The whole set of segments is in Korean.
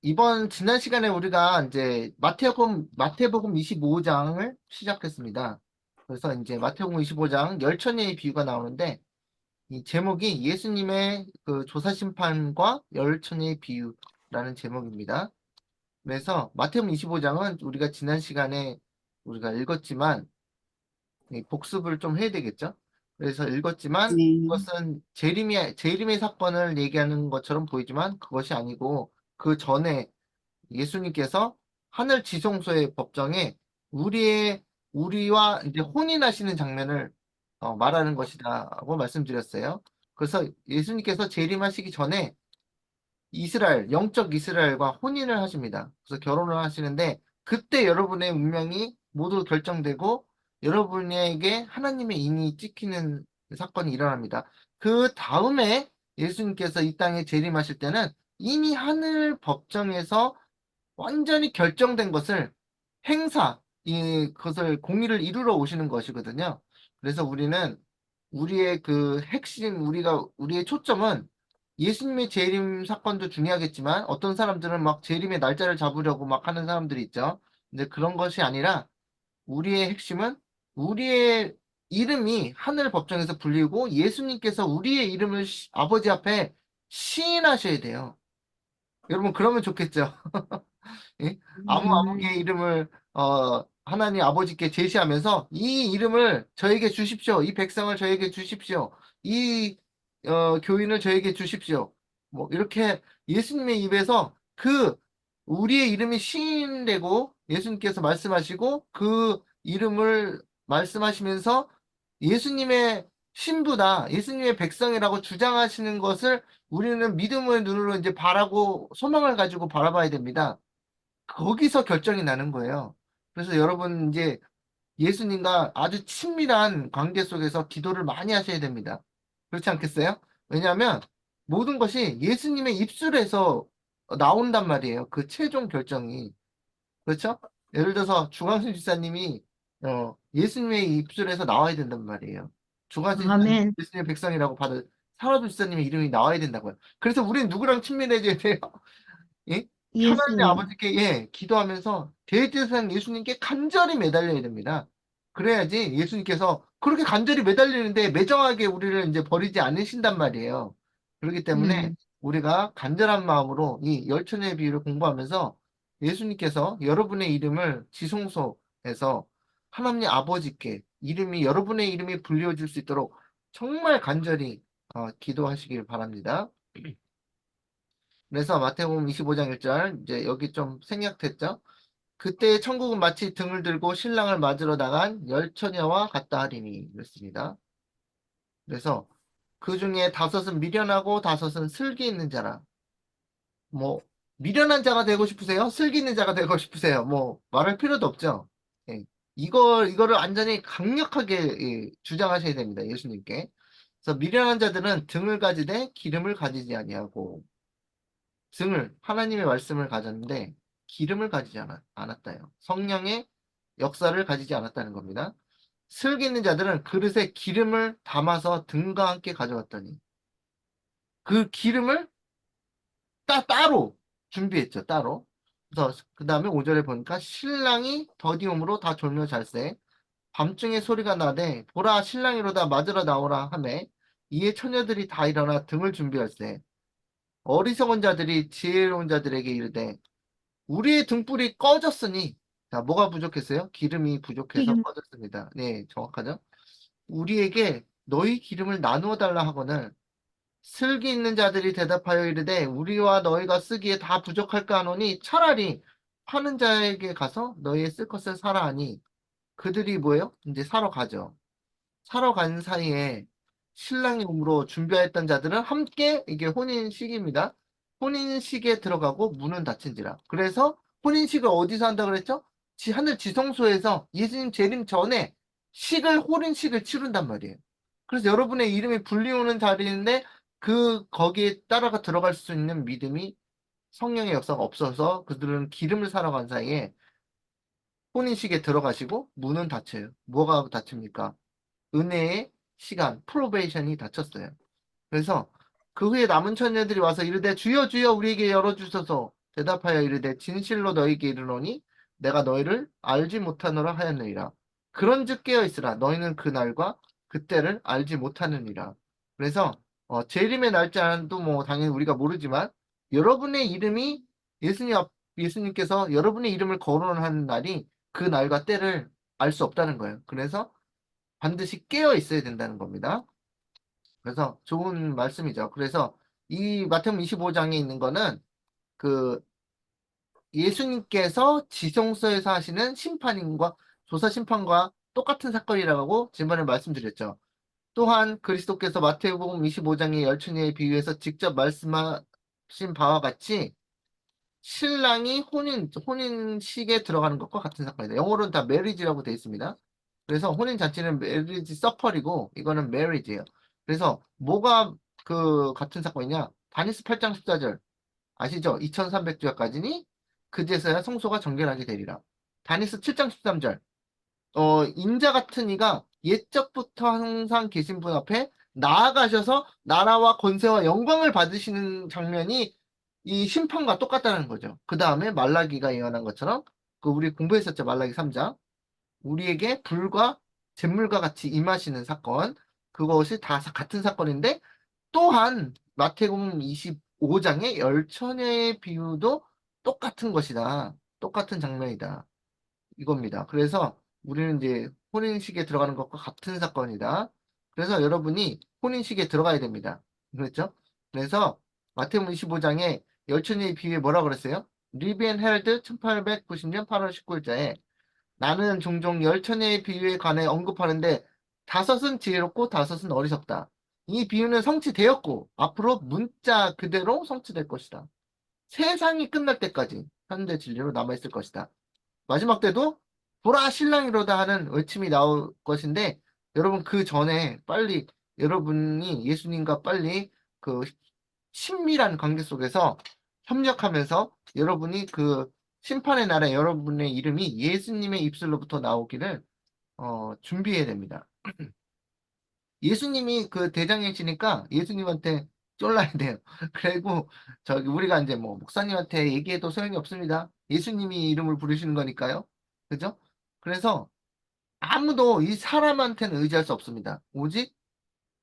이번 지난 시간에 우리가 이제 마태복음 25장을 시작했습니다. 그래서 이제 마태복음 25장 열처녀의 비유가 나오는데 이 제목이 예수님의 그 조사 심판과 열처녀의 비유라는 제목입니다. 그래서 마태복음 25장은 우리가 지난 시간에 우리가 읽었지만 이 복습을 좀 해야 되겠죠? 그래서 읽었지만 네. 그것은 재림의 사건을 얘기하는 것처럼 보이지만 그것이 아니고 그 전에 예수님께서 하늘 지성소의 법정에 우리와 이제 혼인하시는 장면을 말하는 것이다고 말씀드렸어요. 그래서 예수님께서 재림하시기 전에 영적 이스라엘과 혼인을 하십니다. 그래서 결혼을 하시는데 그때 여러분의 운명이 모두 결정되고 여러분에게 하나님의 인이 찍히는 사건이 일어납니다. 그 다음에 예수님께서 이 땅에 재림하실 때는 이미 하늘 법정에서 완전히 결정된 것을 그것을 공의를 이루러 오시는 것이거든요. 그래서 우리는 우리의 초점은 예수님의 재림 사건도 중요하겠지만 어떤 사람들은 막 재림의 날짜를 잡으려고 막 하는 사람들이 있죠. 근데 그런 것이 아니라 우리의 핵심은 우리의 이름이 하늘 법정에서 불리고 예수님께서 우리의 이름을 아버지 앞에 시인하셔야 돼요. 여러분, 그러면 좋겠죠. 예? 아무개의 이름을 하나님 아버지께 제시하면서 이 이름을 저에게 주십시오. 이 백성을 저에게 주십시오. 이 교인을 저에게 주십시오. 뭐 이렇게 예수님의 입에서 우리의 이름이 시인되고 예수님께서 말씀하시고 그 이름을 말씀하시면서 예수님의 신부다, 예수님의 백성이라고 주장하시는 것을 우리는 믿음의 눈으로 이제 바라고 소망을 가지고 바라봐야 됩니다. 거기서 결정이 나는 거예요. 그래서 여러분 이제 예수님과 아주 친밀한 관계 속에서 기도를 많이 하셔야 됩니다. 그렇지 않겠어요? 왜냐하면 모든 것이 예수님의 입술에서 나온단 말이에요. 그 최종 결정이. 그렇죠? 예를 들어서 주광수 집사님이 예수님의 입술에서 나와야 된단 말이에요. 주광수 집사님 아멘. 예수님의 백성이라고 받을 사라도 집사님의 이름이 나와야 된다고요. 그래서 우리는 누구랑 친밀해져야 돼요? 예? 하나님 예수님. 아버지께 기도하면서 대제사장 예수님께 간절히 매달려야 됩니다. 그래야지 예수님께서 그렇게 간절히 매달리는데 매정하게 우리를 이제 버리지 않으신단 말이에요. 그렇기 때문에 음. 우리가 간절한 마음으로 이 열천의 비유를 공부하면서 예수님께서 여러분의 이름을 지성소에서 하나님 아버지께 여러분의 이름이 불려질 수 있도록 정말 간절히 기도하시길 바랍니다. 그래서 마태복음 25장 1절 이제 여기 좀 생략됐죠. 그때 천국은 마치 등을 들고 신랑을 맞으러 나간 열 처녀와 같다 하리니 그랬습니다. 그래서 그 중에 다섯은 미련하고 다섯은 슬기 있는 자라. 뭐 미련한 자가 되고 싶으세요? 슬기 있는 자가 되고 싶으세요? 뭐 말할 필요도 없죠. 예. 이거를 완전히 강력하게 주장하셔야 됩니다. 예수님께. 그래서 미련한 자들은 등을 가지되 기름을 가지지 아니하고 하나님의 말씀을 가졌는데 기름을 가지지 않았다요. 성령의 역사를 가지지 않았다는 겁니다. 슬기 있는 자들은 그릇에 기름을 담아서 등과 함께 가져왔더니 그 기름을 따로 준비했죠. 따로. 그래서 그 다음에 5절에 보니까 신랑이 더디움으로 다 졸며 잘세 밤중에 소리가 나되 보라 신랑이로다 맞으러 나오라 하매 이에 처녀들이 다 일어나 등을 준비할세 어리석은 자들이 지혜로운 자들에게 이르되 우리의 등불이 꺼졌으니, 자, 뭐가 부족했어요? 기름이 부족해서 기름. 꺼졌습니다. 네, 정확하죠? 우리에게 너희 기름을 나누어 달라 하거늘 슬기 있는 자들이 대답하여 이르되 우리와 너희가 쓰기에 다 부족할까 하노니 차라리 파는 자에게 가서 너희의 쓸 것을 사라 하니 그들이 뭐예요? 이제 사러 가죠. 사러 간 사이에 신랑이 오므로 준비하였던 자들은 함께 이게 혼인식입니다. 혼인식에 들어가고 문은 닫힌지라. 그래서 혼인식을 어디서 한다 그랬죠? 하늘 지성소에서 예수님 재림 전에 혼인식을 치른단 말이에요. 그래서 여러분의 이름이 불리우는 자리인데 거기에 따라가 들어갈 수 있는 믿음이 성령의 역사가 없어서 그들은 기름을 사러 간 사이에 혼인식에 들어가시고 문은 닫혀요. 뭐가 닫힙니까? 은혜의 시간, 프로베이션이 닫혔어요. 그래서 그 후에 남은 처녀들이 와서 이르되 주여 주여 우리에게 열어주소서 대답하여 이르되 진실로 너희에게 이르노니 내가 너희를 알지 못하노라 하였느니라. 그런즉 깨어 있으라. 너희는 그 날과 그때를 알지 못하느니라. 그래서 재림의 날짜도 뭐 당연히 우리가 모르지만 여러분의 이름이 예수님께서 여러분의 이름을 거론하는 날이 그 날과 때를 알 수 없다는 거예요. 그래서 반드시 깨어 있어야 된다는 겁니다. 그래서 좋은 말씀이죠. 그래서 이 마태복음 25장에 있는 거는 그 예수님께서 지성소에서 하시는 심판인과 조사 심판과 똑같은 사건이라고 지난번에 말씀드렸죠. 또한 그리스도께서 마태복음 25장의 열처녀에 비유해서 직접 말씀하신 바와 같이 신랑이 혼인식에 들어가는 것과 같은 사건이다. 영어로는 다 메리지라고 되어 있습니다. 그래서 혼인 자체는 메리지 서퍼이고 이거는 메리지예요. 그래서 뭐가 그 같은 사건이냐? 다니스 8장 14절 아시죠? 2300주야까지니 그제서야 성소가 정결하게 되리라. 다니스 7장 13절 인자 같은 이가 옛적부터 항상 계신 분 앞에 나아가셔서 나라와 권세와 영광을 받으시는 장면이 이 심판과 똑같다는 거죠. 그 다음에 말라기가 예언한 것처럼 그 우리 공부했었죠. 말라기 3장. 우리에게 불과 잿물과 같이 임하시는 사건. 그것이 다 같은 사건인데 또한 마태복음 25장의 열처녀의 비유도 똑같은 것이다. 똑같은 장면이다. 이겁니다. 그래서 우리는 이제 혼인식에 들어가는 것과 같은 사건이다. 그래서 여러분이 혼인식에 들어가야 됩니다. 그렇죠? 그래서 마태복음 25장에 열처녀의 비유에 뭐라 그랬어요? 리비 앤 헤럴드 1890년 8월 19일자에 나는 종종 열처녀의 비유에 관해 언급하는데 다섯은 지혜롭고 다섯은 어리석다. 이 비유는 성취되었고 앞으로 문자 그대로 성취될 것이다. 세상이 끝날 때까지 현대 진리로 남아있을 것이다. 마지막 때도 보라 신랑이로다 하는 외침이 나올 것인데 여러분 그 전에 빨리 여러분이 예수님과 빨리 그 친밀한 관계 속에서 협력하면서 여러분이 그 심판의 날에 여러분의 이름이 예수님의 입술로부터 나오기를 준비해야 됩니다. 예수님이 그 대장이시니까 예수님한테 쫄라야 돼요. 그리고 저기 우리가 이제 뭐 목사님한테 얘기해도 소용이 없습니다. 예수님이 이름을 부르시는 거니까요. 그죠? 그래서 아무도 이 사람한테는 의지할 수 없습니다. 오직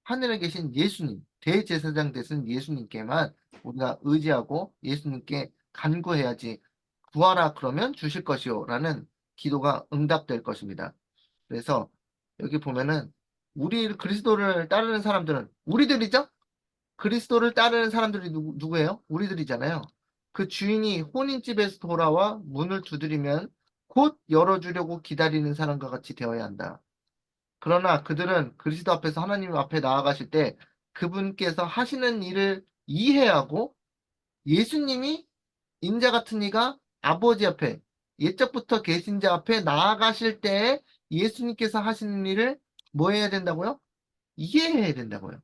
하늘에 계신 예수님, 대제사장 되신 예수님께만 우리가 의지하고 예수님께 간구해야지 구하라 그러면 주실 것이요 라는 기도가 응답될 것입니다. 그래서 여기 보면은 우리 그리스도를 따르는 사람들은 우리들이죠? 그리스도를 따르는 사람들이 누구예요? 우리들이잖아요. 그 주인이 혼인집에서 돌아와 문을 두드리면 곧 열어주려고 기다리는 사람과 같이 되어야 한다. 그러나 그들은 그리스도 앞에서 하나님 앞에 나아가실 때 그분께서 하시는 일을 이해하고 예수님이 인자 같은 이가 아버지 앞에 옛적부터 계신 자 앞에 나아가실 때 예수님께서 하시는 일을 뭐 해야 된다고요? 이해해야 된다고요.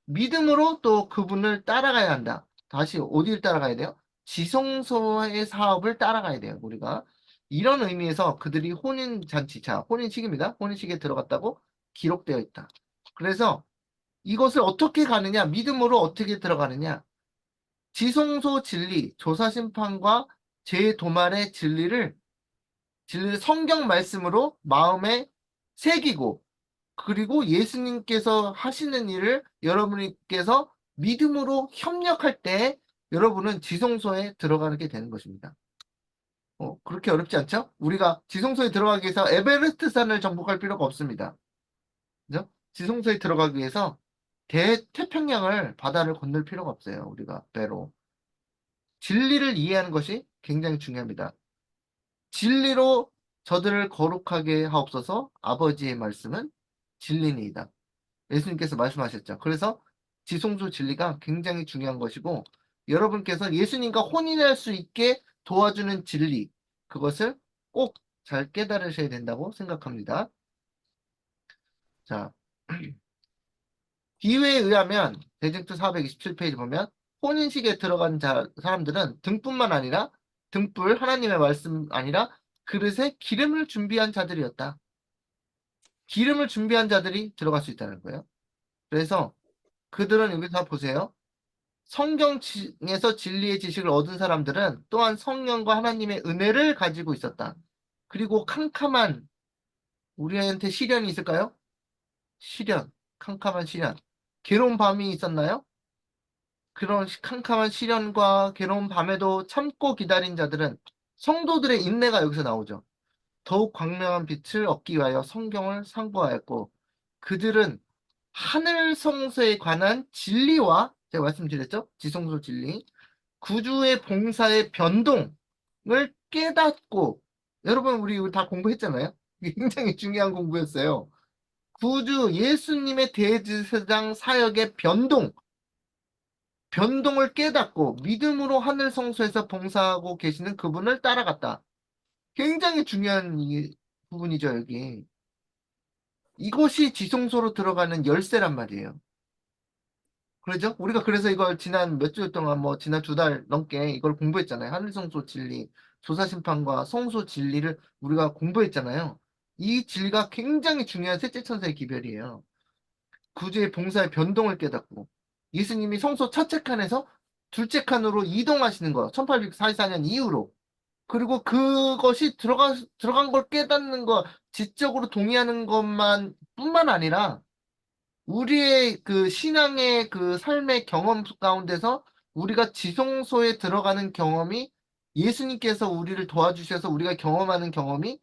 믿음으로 또 그분을 따라가야 한다. 다시 어디를 따라가야 돼요? 지성소의 사업을 따라가야 돼요. 우리가 이런 의미에서 그들이 혼인잔치, 자 혼인식입니다. 혼인식에 들어갔다고 기록되어 있다. 그래서 이것을 어떻게 가느냐? 믿음으로 어떻게 들어가느냐? 지성소 진리, 조사심판과 재도말의 진리를 성경 말씀으로 마음에 새기고 그리고 예수님께서 하시는 일을 여러분께서 믿음으로 협력할 때 여러분은 지성소에 들어가게 되는 것입니다. 그렇게 어렵지 않죠? 우리가 지성소에 들어가기 위해서 에베레스트 산을 정복할 필요가 없습니다. 그죠? 지성소에 들어가기 위해서 대태평양을 바다를 건널 필요가 없어요. 우리가 배로. 진리를 이해하는 것이 굉장히 중요합니다. 진리로 저들을 거룩하게 하옵소서 아버지의 말씀은 진리니이다. 예수님께서 말씀하셨죠. 그래서 지성소 진리가 굉장히 중요한 것이고 여러분께서 예수님과 혼인할 수 있게 도와주는 진리 그것을 꼭 잘 깨달으셔야 된다고 생각합니다. 자, 비유에 의하면 대증투 427페이지 보면 혼인식에 들어간 사람들은 등뿐만 아니라 등불 하나님의 말씀 아니라 그릇에 기름을 준비한 자들이었다. 기름을 준비한 자들이 들어갈 수 있다는 거예요. 그래서 그들은 여기서 보세요. 성경에서 진리의 지식을 얻은 사람들은 또한 성령과 하나님의 은혜를 가지고 있었다. 그리고 캄캄한 우리한테 시련이 있을까요? 시련, 캄캄한 시련. 괴로운 밤이 있었나요? 그런 캄캄한 시련과 괴로운 밤에도 참고 기다린 자들은 성도들의 인내가 여기서 나오죠. 더욱 광명한 빛을 얻기 위하여 성경을 상고하였고 그들은 하늘 성소에 관한 진리와 제가 말씀드렸죠? 지성소 진리, 구주의 봉사의 변동을 깨닫고 여러분 우리 이거 다 공부했잖아요. 이게 굉장히 중요한 공부였어요. 구주 예수님의 대제사장 사역의 변동을 깨닫고 믿음으로 하늘 성소에서 봉사하고 계시는 그분을 따라갔다. 굉장히 중요한 부분이죠, 여기. 이것이 지성소로 들어가는 열쇠란 말이에요. 그러죠? 우리가 그래서 이걸 지난 몇 주 동안 뭐 지난 2달 넘게 이걸 공부했잖아요. 하늘성소 진리, 조사심판과 성소 진리를 우리가 공부했잖아요. 이 진리가 굉장히 중요한 셋째 천사의 기별이에요. 구주의 봉사의 변동을 깨닫고 예수님이 성소 첫째 칸에서 둘째 칸으로 이동하시는 거예요. 1844년 이후로. 그리고 그것이 들어간 걸 깨닫는 거, 지적으로 동의하는 것만 뿐만 아니라 우리의 그 신앙의 그 삶의 경험 가운데서 우리가 지성소에 들어가는 경험이 예수님께서 우리를 도와주셔서 우리가 경험하는 경험이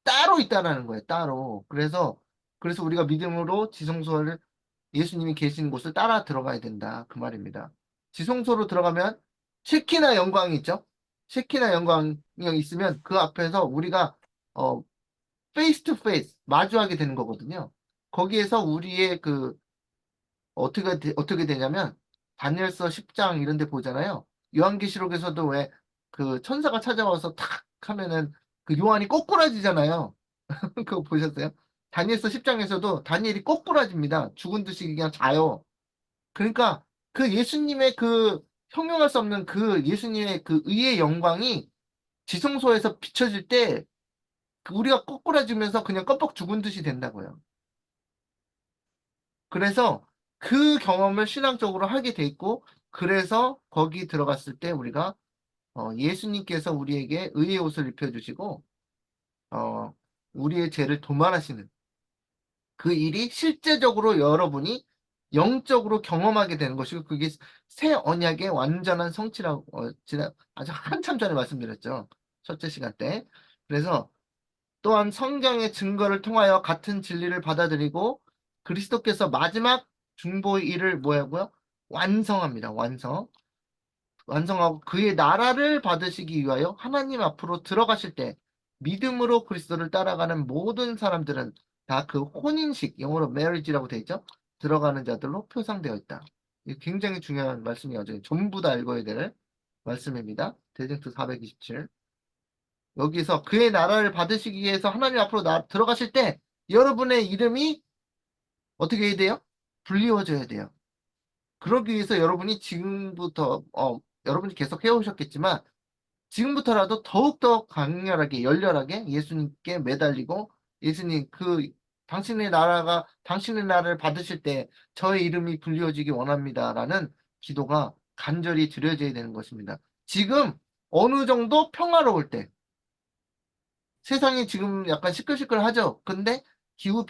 따로 있다라는 거예요. 따로. 그래서 우리가 믿음으로 지성소를 예수님이 계시는 곳을 따라 들어가야 된다. 그 말입니다. 지성소로 들어가면 쉐키나 영광이 있죠. 쉐키나 영광이 있으면 그 앞에서 우리가 페이스 투 페이스 마주하게 되는 거거든요. 거기에서 우리의 어떻게 되냐면 다니엘서 10장 이런 데 보잖아요. 요한계시록에서도 왜 그 천사가 찾아와서 탁 하면은 그 요한이 꼬꾸라지잖아요. 그거 보셨어요? 다니엘서 10장에서도 다니엘이 꼬꾸라집니다. 죽은 듯이 그냥 자요. 그러니까 그 예수님의 그 형용할 수 없는 그 예수님의 그 의의 영광이 지성소에서 비춰질 때 우리가 꼬꾸라지면서 그냥 껌뻑 죽은 듯이 된다고요. 그래서 그 경험을 신앙적으로 하게 돼 있고 그래서 거기 들어갔을 때 우리가 예수님께서 우리에게 의의 옷을 입혀주시고 어, 우리의 죄를 도말하시는 그 일이 실제적으로 여러분이 영적으로 경험하게 되는 것이고 그게 새 언약의 완전한 성취라고 지난 아주 한참 전에 말씀드렸죠. 첫째 시간 때. 그래서 또한 성경의 증거를 통하여 같은 진리를 받아들이고 그리스도께서 마지막 중보의 일을 뭐라고요? 완성합니다. 완성하고 그의 나라를 받으시기 위하여 하나님 앞으로 들어가실 때 믿음으로 그리스도를 따라가는 모든 사람들은 다 그 혼인식, 영어로 marriage라고 되어 있죠? 들어가는 자들로 표상되어 있다. 이 굉장히 중요한 말씀이에요. 전부 다 읽어야 될 말씀입니다. 대쟁투 427. 여기서 그의 나라를 받으시기 위해서 하나님 앞으로 들어가실 때 여러분의 이름이 어떻게 해야 돼요? 불리워져야 돼요. 그러기 위해서 여러분이 지금부터 여러분이 계속 해오셨겠지만 지금부터라도 더욱더 강렬하게 열렬하게 예수님께 매달리고 예수님 당신의 나라를 받으실 때 저의 이름이 불리워지기 원합니다라는 기도가 간절히 드려져야 되는 것입니다. 지금 어느 정도 평화로울 때 세상이 지금 약간 시끌시끌하죠. 근데 기후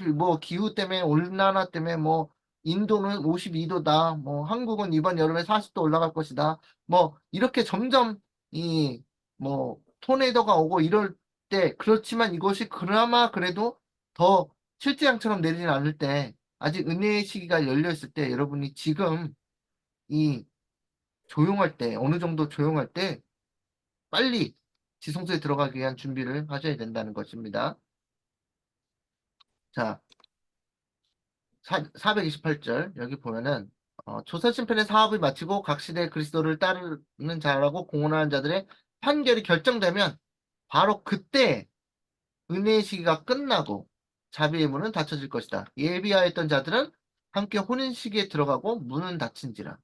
때문에 온난화 때문에 뭐 인도는 52도다. 뭐 한국은 이번 여름에 40도 올라갈 것이다. 뭐 이렇게 점점 이 뭐 토네이도가 오고 이럴 때 그렇지만 이것이 그나마 그래도 더 실재앙처럼 내리진 않을 때 아직 은혜의 시기가 열려 있을 때 여러분이 지금 이 조용할 때 어느 정도 조용할 때 빨리 지성소에 들어가기 위한 준비를 하셔야 된다는 것입니다. 자, 428절 여기 보면은 조선심판의 사업을 마치고 각 시대의 그리스도를 따르는 자라고 공언하는 자들의 판결이 결정되면 바로 그때 은혜의 시기가 끝나고 자비의 문은 닫혀질 것이다. 예비하였던 자들은 함께 혼인 시기에 들어가고 문은 닫힌지라.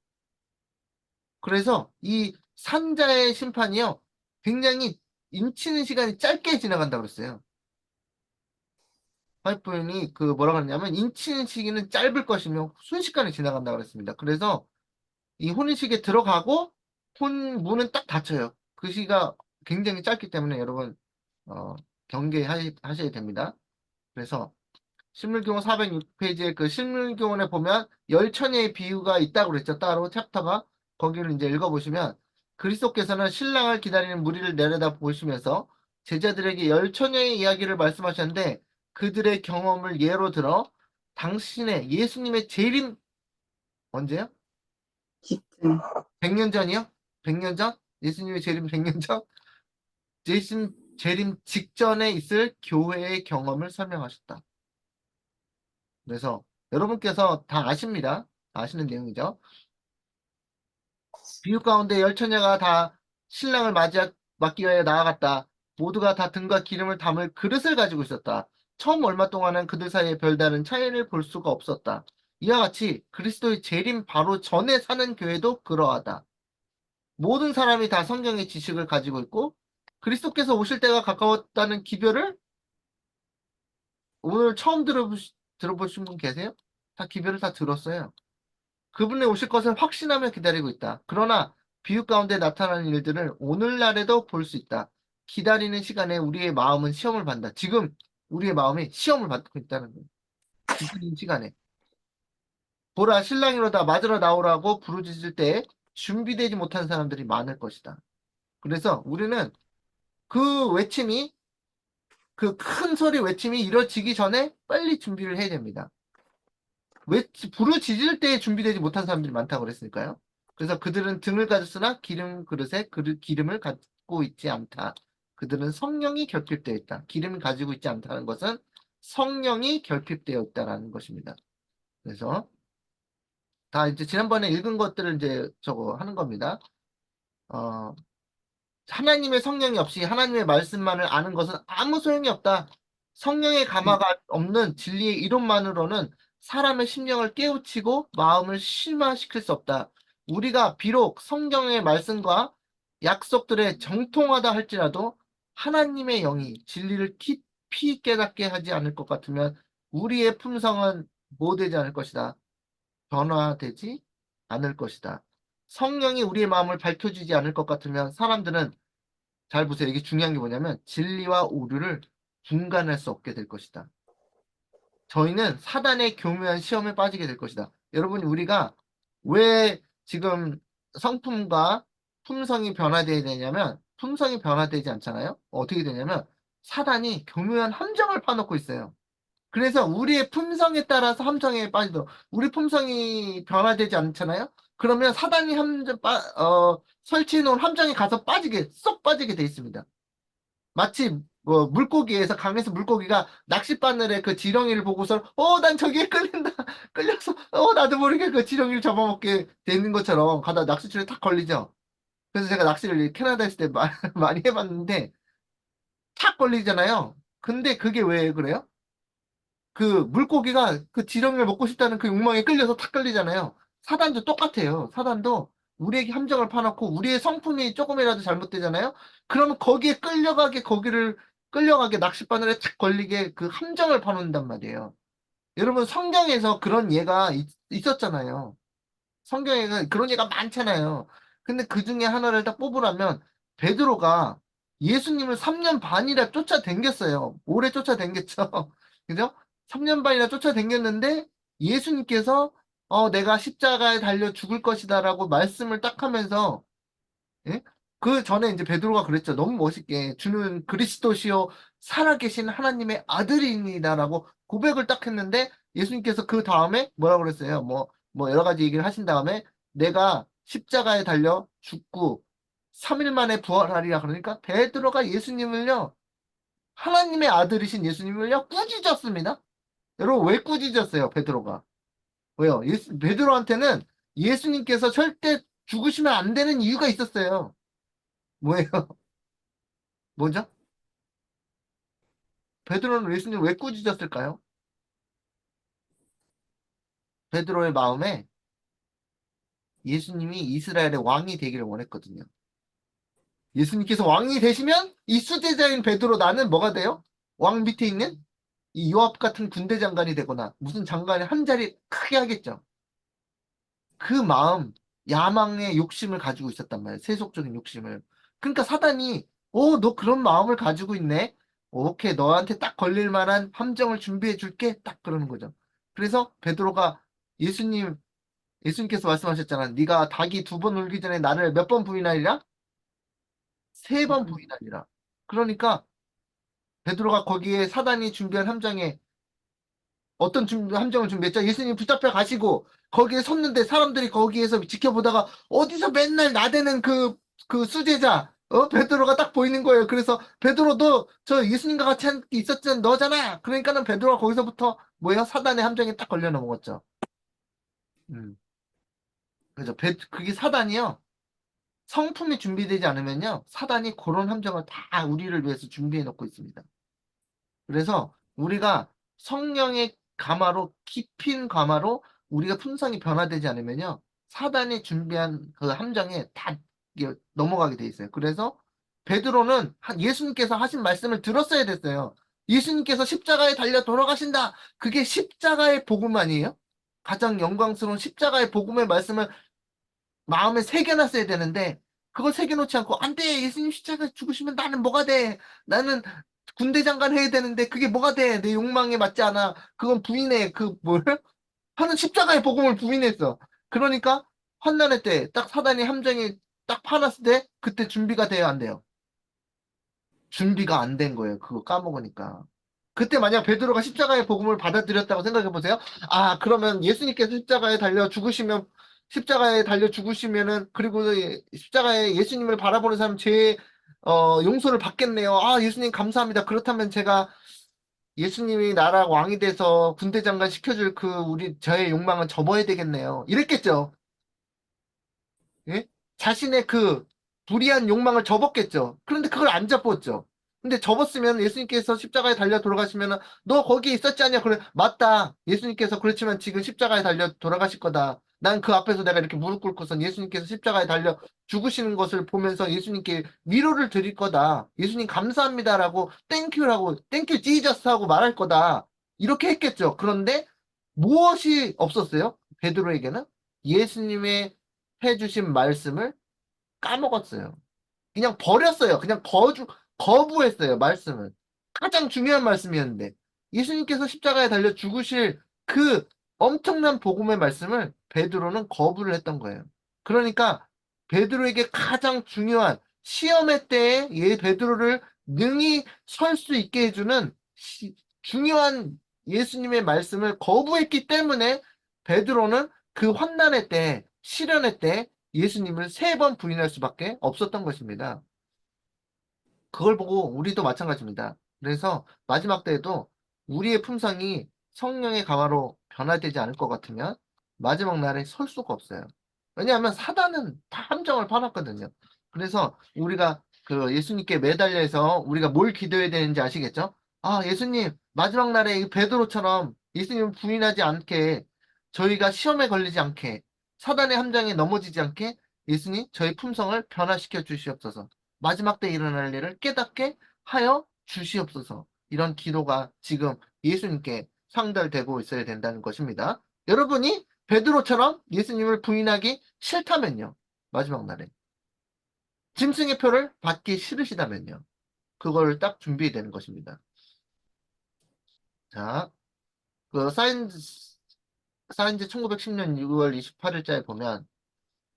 그래서 이 산자의 심판이요 굉장히 인치는 시간이 짧게 지나간다고 그랬어요. 파이프인이 뭐라 그랬냐면 인치는 시기는 짧을 것이며 순식간에 지나간다고 그랬습니다. 그래서 이 혼인식에 들어가고 문은 딱 닫혀요. 그 시가 굉장히 짧기 때문에 여러분 어, 경계하셔야 됩니다. 그래서 신물교원 406페이지에 그 신물교원에 보면 열처녀의 비유가 있다고 그랬죠. 따로 챕터가 거기를 이제 읽어보시면 그리스도께서는 신랑을 기다리는 무리를 내려다 보시면서 제자들에게 열처녀의 이야기를 말씀하셨는데 그들의 경험을 예로 들어 당신의 예수님의 재림 언제요? 직분. 100년 전이요? 100년 전? 예수님의 재림 100년 전? 예수님 재림 직전에 있을 교회의 경험을 설명하셨다. 그래서 여러분께서 다 아십니다. 아시는 내용이죠. 비유 가운데 열 처녀가 다 신랑을 맞기 위하여 나아갔다. 모두가 다 등과 기름을 담을 그릇을 가지고 있었다. 처음 얼마 동안은 그들 사이에 별다른 차이를 볼 수가 없었다. 이와 같이 그리스도의 재림 바로 전에 사는 교회도 그러하다. 모든 사람이 다 성경의 지식을 가지고 있고 그리스도께서 오실 때가 가까웠다는 기별을 오늘 처음 들어보신 분 계세요? 다 기별을 다 들었어요. 그분이 오실 것을 확신하며 기다리고 있다. 그러나 비유 가운데 나타나는 일들을 오늘날에도 볼 수 있다. 기다리는 시간에 우리의 마음은 시험을 받는다. 지금 우리의 마음이 시험을 받고 있다는 거예요. 기다리는 시간에. 보라, 신랑이로다 맞으러 나오라고 부르짖을 때 준비되지 못한 사람들이 많을 것이다. 그래서 우리는 그 외침이, 그 큰 소리 외침이 이뤄지기 전에 빨리 준비를 해야 됩니다. 부르짖을 때 준비되지 못한 사람들이 많다고 그랬으니까요. 그래서 그들은 등을 가졌으나 기름 그릇에 기름을 갖고 있지 않다. 그들은 성령이 결핍되어 있다. 기름을 가지고 있지 않다는 것은 성령이 결핍되어 있다라는 것입니다. 그래서 다 이제 지난번에 읽은 것들을 이제 저거 하는 겁니다. 어, 하나님의 성령이 없이 하나님의 말씀만을 아는 것은 아무 소용이 없다. 성령의 감화가 없는 진리의 이론만으로는 사람의 심령을 깨우치고 마음을 실마시킬 수 없다. 우리가 비록 성경의 말씀과 약속들에 정통하다 할지라도 하나님의 영이 진리를 깊이 깨닫게 하지 않을 것 같으면 우리의 품성은 뭐 되지 않을 것이다. 변화되지 않을 것이다. 성령이 우리의 마음을 밝혀주지 않을 것 같으면 사람들은 잘 보세요. 이게 중요한 게 뭐냐면 진리와 오류를 분간할 수 없게 될 것이다. 저희는 사단의 교묘한 시험에 빠지게 될 것이다. 여러분, 우리가 왜 지금 성품과 품성이 변화되어야 되냐면 품성이 변화되지 않잖아요. 어떻게 되냐면 사단이 교묘한 함정을 파놓고 있어요. 그래서 우리의 품성에 따라서 함정에 빠지도록 우리 품성이 변화되지 않잖아요. 그러면 사단이 설치해 놓은 함정에 가서 쏙 빠지게 돼 있습니다. 마치 뭐 물고기에서 강에서 물고기가 낚싯바늘에 그 지렁이를 보고서 난 저기에 끌린다 끌려서 나도 모르게 그 지렁이를 잡아먹게 되는 것처럼 가다 낚싯줄에 탁 걸리죠. 그래서 제가 낚시를 캐나다에 있을 때 많이 해봤는데 탁 걸리잖아요. 근데 그게 왜 그래요? 그 물고기가 그 지렁이를 먹고 싶다는 그 욕망에 끌려서 탁 끌리잖아요. 사단도 똑같아요. 사단도 우리에게 함정을 파놓고 우리의 성품이 조금이라도 잘못되잖아요. 그러면 거기에 끌려가게 낚싯바늘에 탁 걸리게 그 함정을 파놓는단 말이에요. 여러분 성경에서 그런 예가 있었잖아요. 성경에는 그런 예가 많잖아요. 근데 그 중에 하나를 딱 뽑으라면 베드로가 예수님을 3년 반이나 쫓아댕겼어요. 오래 쫓아댕겼죠. 그죠? 3년 반이나 쫓아댕겼는데 예수님께서 내가 십자가에 달려 죽을 것이다라고 말씀을 딱 하면서 예? 그 전에 이제 베드로가 그랬죠. 너무 멋있게 주는 그리스도시요 살아계신 하나님의 아들입니다라고 고백을 딱 했는데 예수님께서 그 다음에 뭐라고 그랬어요? 뭐 여러 가지 얘기를 하신 다음에 내가 십자가에 달려 죽고 3일 만에 부활하리라 그러니까 베드로가 예수님을요 하나님의 아들이신 예수님을요 꾸짖었습니다. 여러분 왜 꾸짖었어요? 베드로가 왜요? 베드로한테는 예수님께서 절대 죽으시면 안 되는 이유가 있었어요. 뭐예요? 뭐죠? 베드로는 예수님 왜 꾸짖었을까요? 베드로의 마음에 예수님이 이스라엘의 왕이 되기를 원했거든요. 예수님께서 왕이 되시면 이 수제자인 베드로 나는 뭐가 돼요? 왕 밑에 있는 이 요압 같은 군대 장관이 되거나 무슨 장관이 한 자리 크게 하겠죠. 그 마음, 야망의 욕심을 가지고 있었단 말이에요. 세속적인 욕심을. 그러니까 사단이, 너 그런 마음을 가지고 있네? 오케이, 너한테 딱 걸릴 만한 함정을 준비해 줄게. 딱 그러는 거죠. 그래서 베드로가 예수님, 예수님께서 말씀하셨잖아. 네가 닭이 두 번 울기 전에 나를 몇 번 부인하리라? 세 번 부인하리라. 그러니까 베드로가 거기에 사단이 준비한 함정에 함정을 준비했죠? 예수님 붙잡혀 가시고 거기에 섰는데 사람들이 거기에서 지켜보다가 어디서 맨날 나대는 그 수제자, 베드로가 딱 보이는 거예요. 그래서 베드로 너 저 예수님과 같이 있었던 너잖아. 그러니까는 베드로가 거기서부터 뭐예요? 사단의 함정에 딱 걸려 넘어갔죠. 음. 그죠. 그게 사단이요. 성품이 준비되지 않으면요. 사단이 그런 함정을 다 우리를 위해서 준비해 놓고 있습니다. 그래서 우리가 성령의 가마로 깊인 가마로 우리가 품성이 변화되지 않으면요. 사단이 준비한 그 함정에 다 이게 넘어가게 돼 있어요. 그래서 베드로는 예수님께서 하신 말씀을 들었어야 됐어요. 예수님께서 십자가에 달려 돌아가신다. 그게 십자가의 복음 아니에요? 가장 영광스러운 십자가의 복음의 말씀을 마음에 새겨놨어야 되는데 그걸 새겨놓지 않고 안 돼. 예수님 십자가 죽으시면 나는 뭐가 돼? 나는 군대 장관 해야 되는데 그게 뭐가 돼? 내 욕망에 맞지 않아. 그건 부인해. 그 뭘? 하는 십자가의 복음을 부인했어. 그러니까 환난의 때 딱 사단이 함정이 딱 파놨을 때 그때 준비가 돼야 안 돼요. 준비가 안 된 거예요. 그거 까먹으니까. 그때 만약 베드로가 십자가의 복음을 받아들였다고 생각해 보세요. 아, 그러면 예수님께서 십자가에 달려 죽으시면 십자가에 달려 죽으시면은 그리고 십자가에 예수님을 바라보는 사람 죄 용서를 받겠네요. 아, 예수님 감사합니다. 그렇다면 제가 예수님이 나라 왕이 돼서 군대 장관 시켜줄 저의 욕망은 접어야 되겠네요. 이랬겠죠. 예? 자신의 그 불의한 욕망을 접었겠죠. 그런데 그걸 안 접었죠. 근데 접었으면 예수님께서 십자가에 달려 돌아가시면 너 거기에 있었지 않냐? 그래 맞다. 예수님께서 그렇지만 지금 십자가에 달려 돌아가실 거다. 난 그 앞에서 내가 이렇게 무릎 꿇고선 예수님께서 십자가에 달려 죽으시는 것을 보면서 예수님께 위로를 드릴 거다. 예수님 감사합니다라고 땡큐라고 땡큐 지저스 하고 말할 거다. 이렇게 했겠죠. 그런데 무엇이 없었어요? 베드로에게는 예수님의 해주신 말씀을 까먹었어요. 그냥 버렸어요. 그냥 거부했어요. 말씀을. 가장 중요한 말씀이었는데. 예수님께서 십자가에 달려 죽으실 그 엄청난 복음의 말씀을 베드로는 거부를 했던 거예요. 그러니까 베드로에게 가장 중요한 시험의 때에 베드로를 능히 설 수 있게 해주는 중요한 예수님의 말씀을 거부했기 때문에 베드로는 그 환난의 때, 시련의 때 예수님을 세 번 부인할 수밖에 없었던 것입니다. 그걸 보고 우리도 마찬가지입니다. 그래서 마지막 때에도 우리의 품성이 성령의 강화로 변화되지 않을 것 같으면 마지막 날에 설 수가 없어요. 왜냐하면 사단은 다 함정을 파놨거든요. 그래서 우리가 그 예수님께 매달려서 우리가 뭘 기도해야 되는지 아시겠죠? 아, 예수님, 마지막 날에 이 베드로처럼 예수님을 부인하지 않게 저희가 시험에 걸리지 않게 사단의 함정에 넘어지지 않게 예수님, 저희 품성을 변화시켜 주시옵소서. 마지막 때 일어날 일을 깨닫게 하여 주시옵소서. 이런 기도가 지금 예수님께 상달되고 있어야 된다는 것입니다. 여러분이 베드로처럼 예수님을 부인하기 싫다면요. 마지막 날에. 짐승의 표를 받기 싫으시다면요. 그걸 딱 준비되는 것입니다. 자, 그 사인즈 1910년 6월 28일자에 보면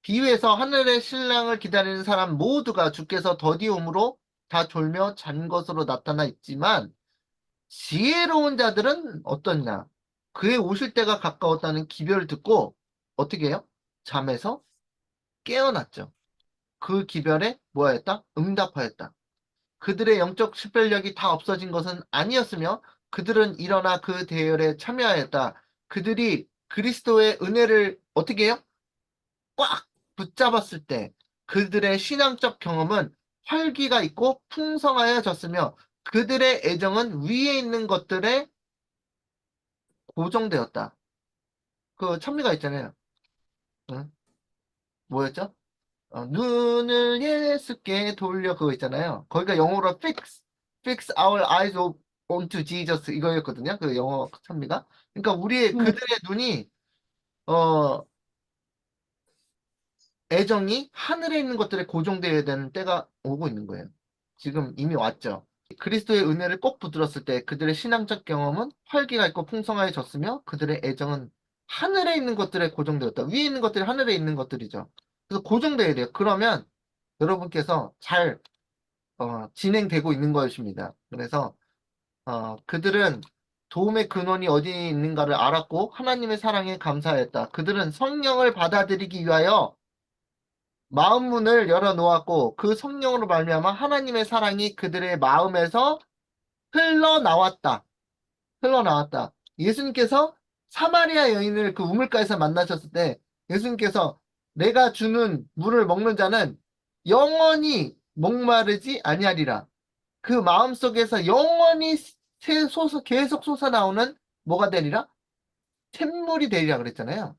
비유에서 하늘의 신랑을 기다리는 사람 모두가 주께서 더디 오므로 다 졸며 잔 것으로 나타나 있지만 지혜로운 자들은 어떻냐? 그의 오실 때가 가까웠다는 기별을 듣고 어떻게 해요? 잠에서 깨어났죠. 그 기별에 뭐하였다? 응답하였다. 그들의 영적 식별력이 다 없어진 것은 아니었으며 그들은 일어나 그 대열에 참여하였다. 그들이 그리스도의 은혜를 어떻게 해요? 꽉 붙잡았을 때 그들의 신앙적 경험은 활기가 있고 풍성하여졌으며 그들의 애정은 위에 있는 것들에 고정되었다. 그 찬미가 있잖아요. 응? 뭐였죠? 눈을 예수께 돌려 그거 있잖아요. 거기가 영어로 fix our eyes onto Jesus 이거였거든요. 그 영어 찬미가. 그러니까 네. 그들의 눈이 어 애정이 하늘에 있는 것들에 고정되어야 되는 때가 오고 있는 거예요. 지금 이미 왔죠. 그리스도의 은혜를 꼭 붙들었을 때 그들의 신앙적 경험은 활기가 있고 풍성해졌으며 그들의 애정은 하늘에 있는 것들에 고정되었다. 위에 있는 것들이 하늘에 있는 것들이죠. 그래서 고정되어야 돼요. 그러면 여러분께서 잘 진행되고 있는 것입니다. 그래서 그들은 도움의 근원이 어디에 있는가를 알았고 하나님의 사랑에 감사했다. 그들은 성령을 받아들이기 위하여 마음 문을 열어 놓았고 그 성령으로 말미암아 하나님의 사랑이 그들의 마음에서 흘러나왔다. 흘러나왔다. 예수님께서 사마리아 여인을 그 우물가에서 만나셨을 때 예수님께서 내가 주는 물을 먹는 자는 영원히 목마르지 아니하리라. 그 마음속에서 영원히 계속 솟아나오는 뭐가 되리라? 샘물이 되리라 그랬잖아요.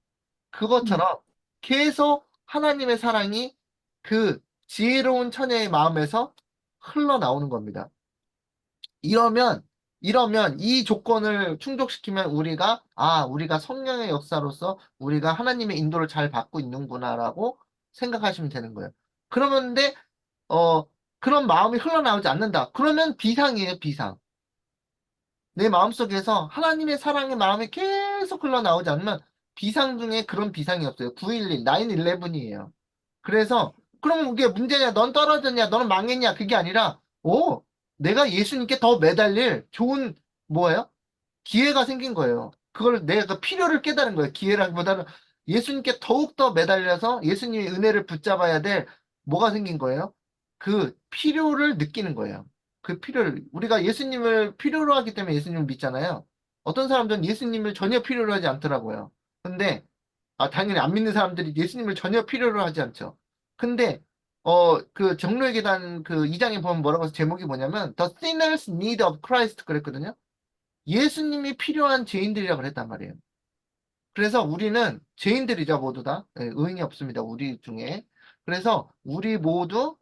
그것처럼 계속 하나님의 사랑이 그 지혜로운 처녀의 마음에서 흘러나오는 겁니다. 이러면, 이러면 이 조건을 충족시키면 우리가 성령의 역사로서 우리가 하나님의 인도를 잘 받고 있는구나라고 생각하시면 되는 거예요. 그러는데, 어, 그런 마음이 흘러나오지 않는다. 그러면 비상이에요, 비상. 내 마음속에서 하나님의 사랑의 마음이 계속 흘러나오지 않으면 비상 중에 그런 비상이 없어요. 911, 911이에요. 그래서 그럼 그게 문제냐? 넌 떨어졌냐? 너는 망했냐? 그게 아니라 내가 예수님께 더 매달릴 좋은 뭐예요? 기회가 생긴 거예요. 그걸 내가 그 필요를 깨달은 거예요. 기회라기보다는 예수님께 더욱더 매달려서 예수님의 은혜를 붙잡아야 될 뭐가 생긴 거예요? 그 필요를 느끼는 거예요. 그 필요를 우리가 예수님을 필요로 하기 때문에 예수님을 믿잖아요. 어떤 사람들은 예수님을 전혀 필요로 하지 않더라고요. 근데 당연히 안 믿는 사람들이 예수님을 전혀 필요로 하지 않죠. 근데 그 정로의 계단 그 2장에 보면 뭐라고 해서 제목이 뭐냐면 The Sinner's Need of Christ 그랬거든요. 예수님이 필요한 죄인들이라 그랬단 말이에요. 그래서 우리는 죄인들이죠, 모두 다. 예, 의인이 없습니다, 우리 중에. 그래서 우리 모두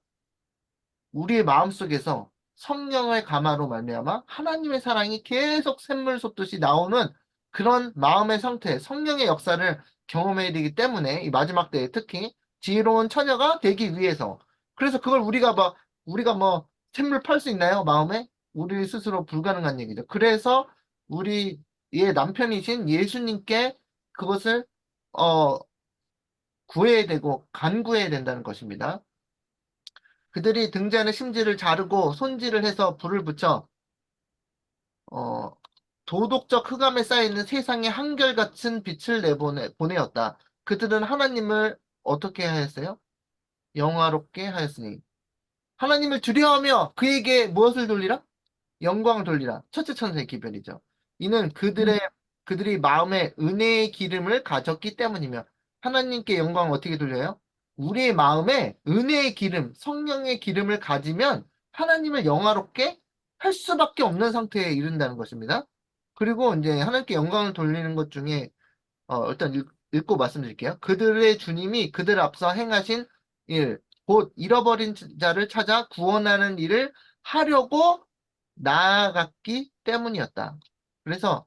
우리의 마음속에서 성령의 감화로 말미암아 하나님의 사랑이 계속 샘물 솟듯이 나오는 그런 마음의 상태, 성령의 역사를 경험해야 되기 때문에 이 마지막 때에 특히 지혜로운 처녀가 되기 위해서 그래서 그걸 우리가 뭐 샘물 팔 수 있나요? 마음에? 우리 스스로 불가능한 얘기죠. 그래서 우리의 남편이신 예수님께 그것을 어, 구해야 되고 간구해야 된다는 것입니다. 그들이 등잔의 심지를 자르고 손질을 해서 불을 붙여 어, 도덕적 흑암에 쌓여있는 세상의 한결같은 빛을 보내었다. 그들은 하나님을 어떻게 하였어요? 영화롭게 하였으니 하나님을 두려워하며 그에게 무엇을 돌리라? 영광을 돌리라. 첫째 천사의 기별이죠. 이는 그들이 마음에 은혜의 기름을 가졌기 때문이며 하나님께 영광을 어떻게 돌려요? 우리의 마음에 은혜의 기름, 성령의 기름을 가지면 하나님을 영화롭게 할 수밖에 없는 상태에 이른다는 것입니다. 그리고 이제 하나님께 영광을 돌리는 것 중에 일단 읽고 말씀드릴게요. 그들의 주님이 그들 앞서 행하신 일, 곧 잃어버린 자를 찾아 구원하는 일을 하려고 나아갔기 때문이었다. 그래서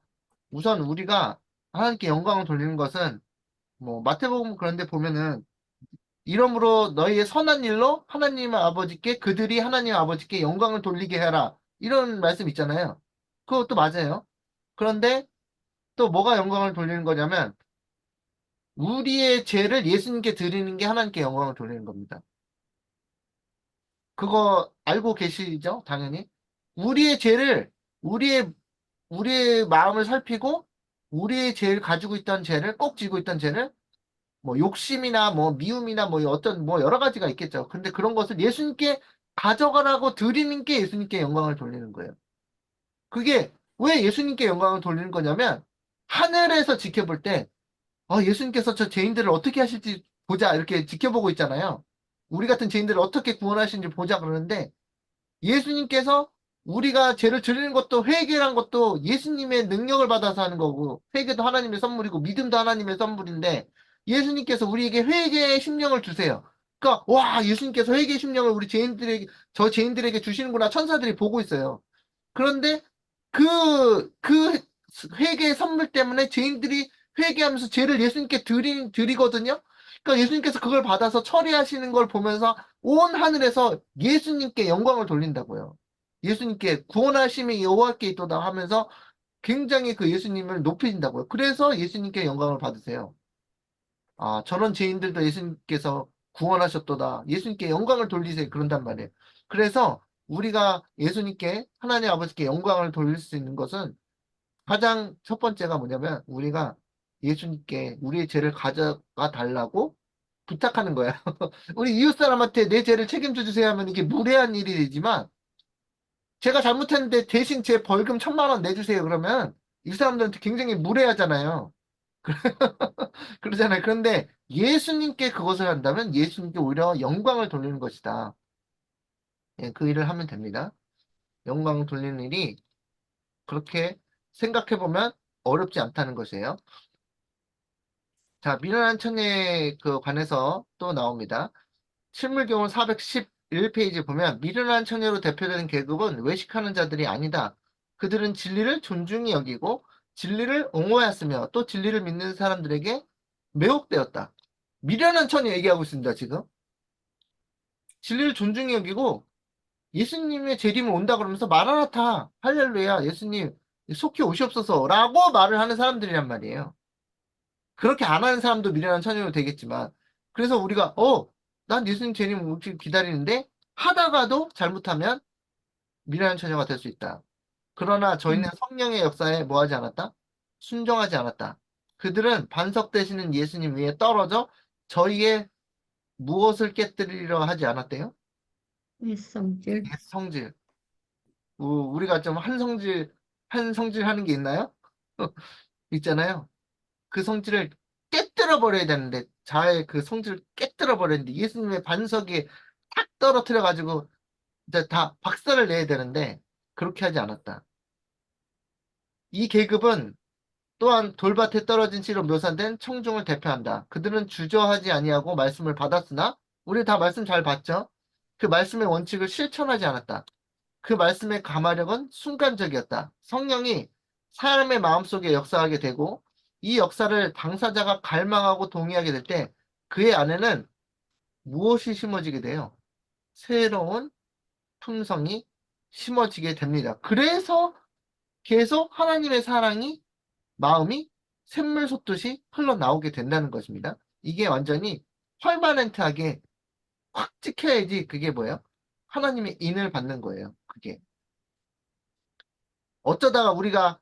우선 우리가 하나님께 영광을 돌리는 것은 뭐 마태복음 그런데 보면은 이러므로 너희의 선한 일로 하나님 아버지께 그들이 하나님 아버지께 영광을 돌리게 해라. 이런 말씀 있잖아요. 그것도 맞아요. 그런데 또 뭐가 영광을 돌리는 거냐면 우리의 죄를 예수님께 드리는 게 하나님께 영광을 돌리는 겁니다. 그거 알고 계시죠? 당연히. 우리의 죄를, 우리의, 우리의 마음을 살피고, 우리의 죄를 가지고 있던 죄를, 꼭 지고 있던 죄를, 뭐, 욕심이나, 뭐, 미움이나, 뭐, 어떤, 뭐, 여러 가지가 있겠죠. 근데 그런 것을 예수님께 가져가라고 드리는 게 예수님께 영광을 돌리는 거예요. 그게 왜 예수님께 영광을 돌리는 거냐면, 하늘에서 지켜볼 때, 예수님께서 저 죄인들을 어떻게 하실지 보자, 이렇게 지켜보고 있잖아요. 우리 같은 죄인들을 어떻게 구원하시는지 보자 그러는데, 예수님께서 우리가 죄를 드리는 것도 회개란 것도 예수님의 능력을 받아서 하는 거고, 회개도 하나님의 선물이고, 믿음도 하나님의 선물인데, 예수님께서 우리에게 회개의 심령을 주세요. 그러니까, 와, 예수님께서 회개의 심령을 저 죄인들에게 주시는구나, 천사들이 보고 있어요. 그런데 그 회개의 선물 때문에 죄인들이 회개하면서 죄를 예수님께 드리거든요. 그러니까 예수님께서 그걸 받아서 처리하시는 걸 보면서 온 하늘에서 예수님께 영광을 돌린다고요. 예수님께 구원하심이 여호와께 있도다 하면서 굉장히 그 예수님을 높이신다고요. 그래서 예수님께 영광을 받으세요. 아, 저런 죄인들도 예수님께서 구원하셨도다. 예수님께 영광을 돌리세요. 그런단 말이에요. 그래서 우리가 예수님께 하나님 아버지께 영광을 돌릴 수 있는 것은 가장 첫 번째가 뭐냐면 우리가 예수님께 우리의 죄를 가져가 달라고 부탁하는 거야. 우리 이웃 사람한테 내 죄를 책임져 주세요 하면 이게 무례한 일이 되지만 제가 잘못했는데 대신 제 벌금 1,000만 원 내주세요 그러면 이 사람들한테 굉장히 무례하잖아요. 그러잖아요. 그런데 예수님께 그것을 한다면 예수님께 오히려 영광을 돌리는 것이다. 예, 그 일을 하면 됩니다. 영광 돌리는 일이 그렇게 생각해보면 어렵지 않다는 것이에요. 자, 미련한 처녀에 그 관해서 또 나옵니다. 실물교훈 411페이지 보면 미련한 처녀로 대표되는 계급은 외식하는 자들이 아니다. 그들은 진리를 존중히 여기고 진리를 옹호하였으며 또 진리를 믿는 사람들에게 매혹되었다. 미련한 처녀 얘기하고 있습니다, 지금. 진리를 존중히 여기고 예수님의 재림을 온다 그러면서 마라나타, 할렐루야, 예수님 속히 오시옵소서라고 말을 하는 사람들이란 말이에요. 그렇게 안 하는 사람도 미련한 처녀로 되겠지만 그래서 우리가 난 예수님 재림 오길 기다리는데 하다가도 잘못하면 미련한 처녀가 될 수 있다. 그러나 저희는 성령의 역사에 뭐하지 않았다? 순종하지 않았다. 그들은 반석되시는 예수님 위에 떨어져 저희의 무엇을 깨뜨리려 하지 않았대요? 일성질. 성질. 우리가 좀 한 성질 하는 게 있나요? 있잖아요. 그 성질을 깨뜨려 버려야 되는데 자의 그 성질을 깨뜨려 버렸는데 예수님의 반석에 탁 떨어뜨려 가지고 이제 다 박살을 내야 되는데 그렇게 하지 않았다. 이 계급은 또한 돌밭에 떨어진 씨로 묘사된 청중을 대표한다. 그들은 주저하지 아니하고 말씀을 받았으나 우리 다 말씀 잘 봤죠? 그 말씀의 원칙을 실천하지 않았다. 그 말씀의 가마력은 순간적이었다. 성령이 사람의 마음속에 역사하게 되고 이 역사를 당사자가 갈망하고 동의하게 될 때 그의 안에는 무엇이 심어지게 돼요? 새로운 품성이 심어지게 됩니다. 그래서 계속 하나님의 사랑이 마음이 샘물 솟듯이 흘러나오게 된다는 것입니다. 이게 완전히 퍼마넨트하게 확 찍혀야지 그게 뭐예요? 하나님의 인을 받는 거예요. 그게. 어쩌다가 우리가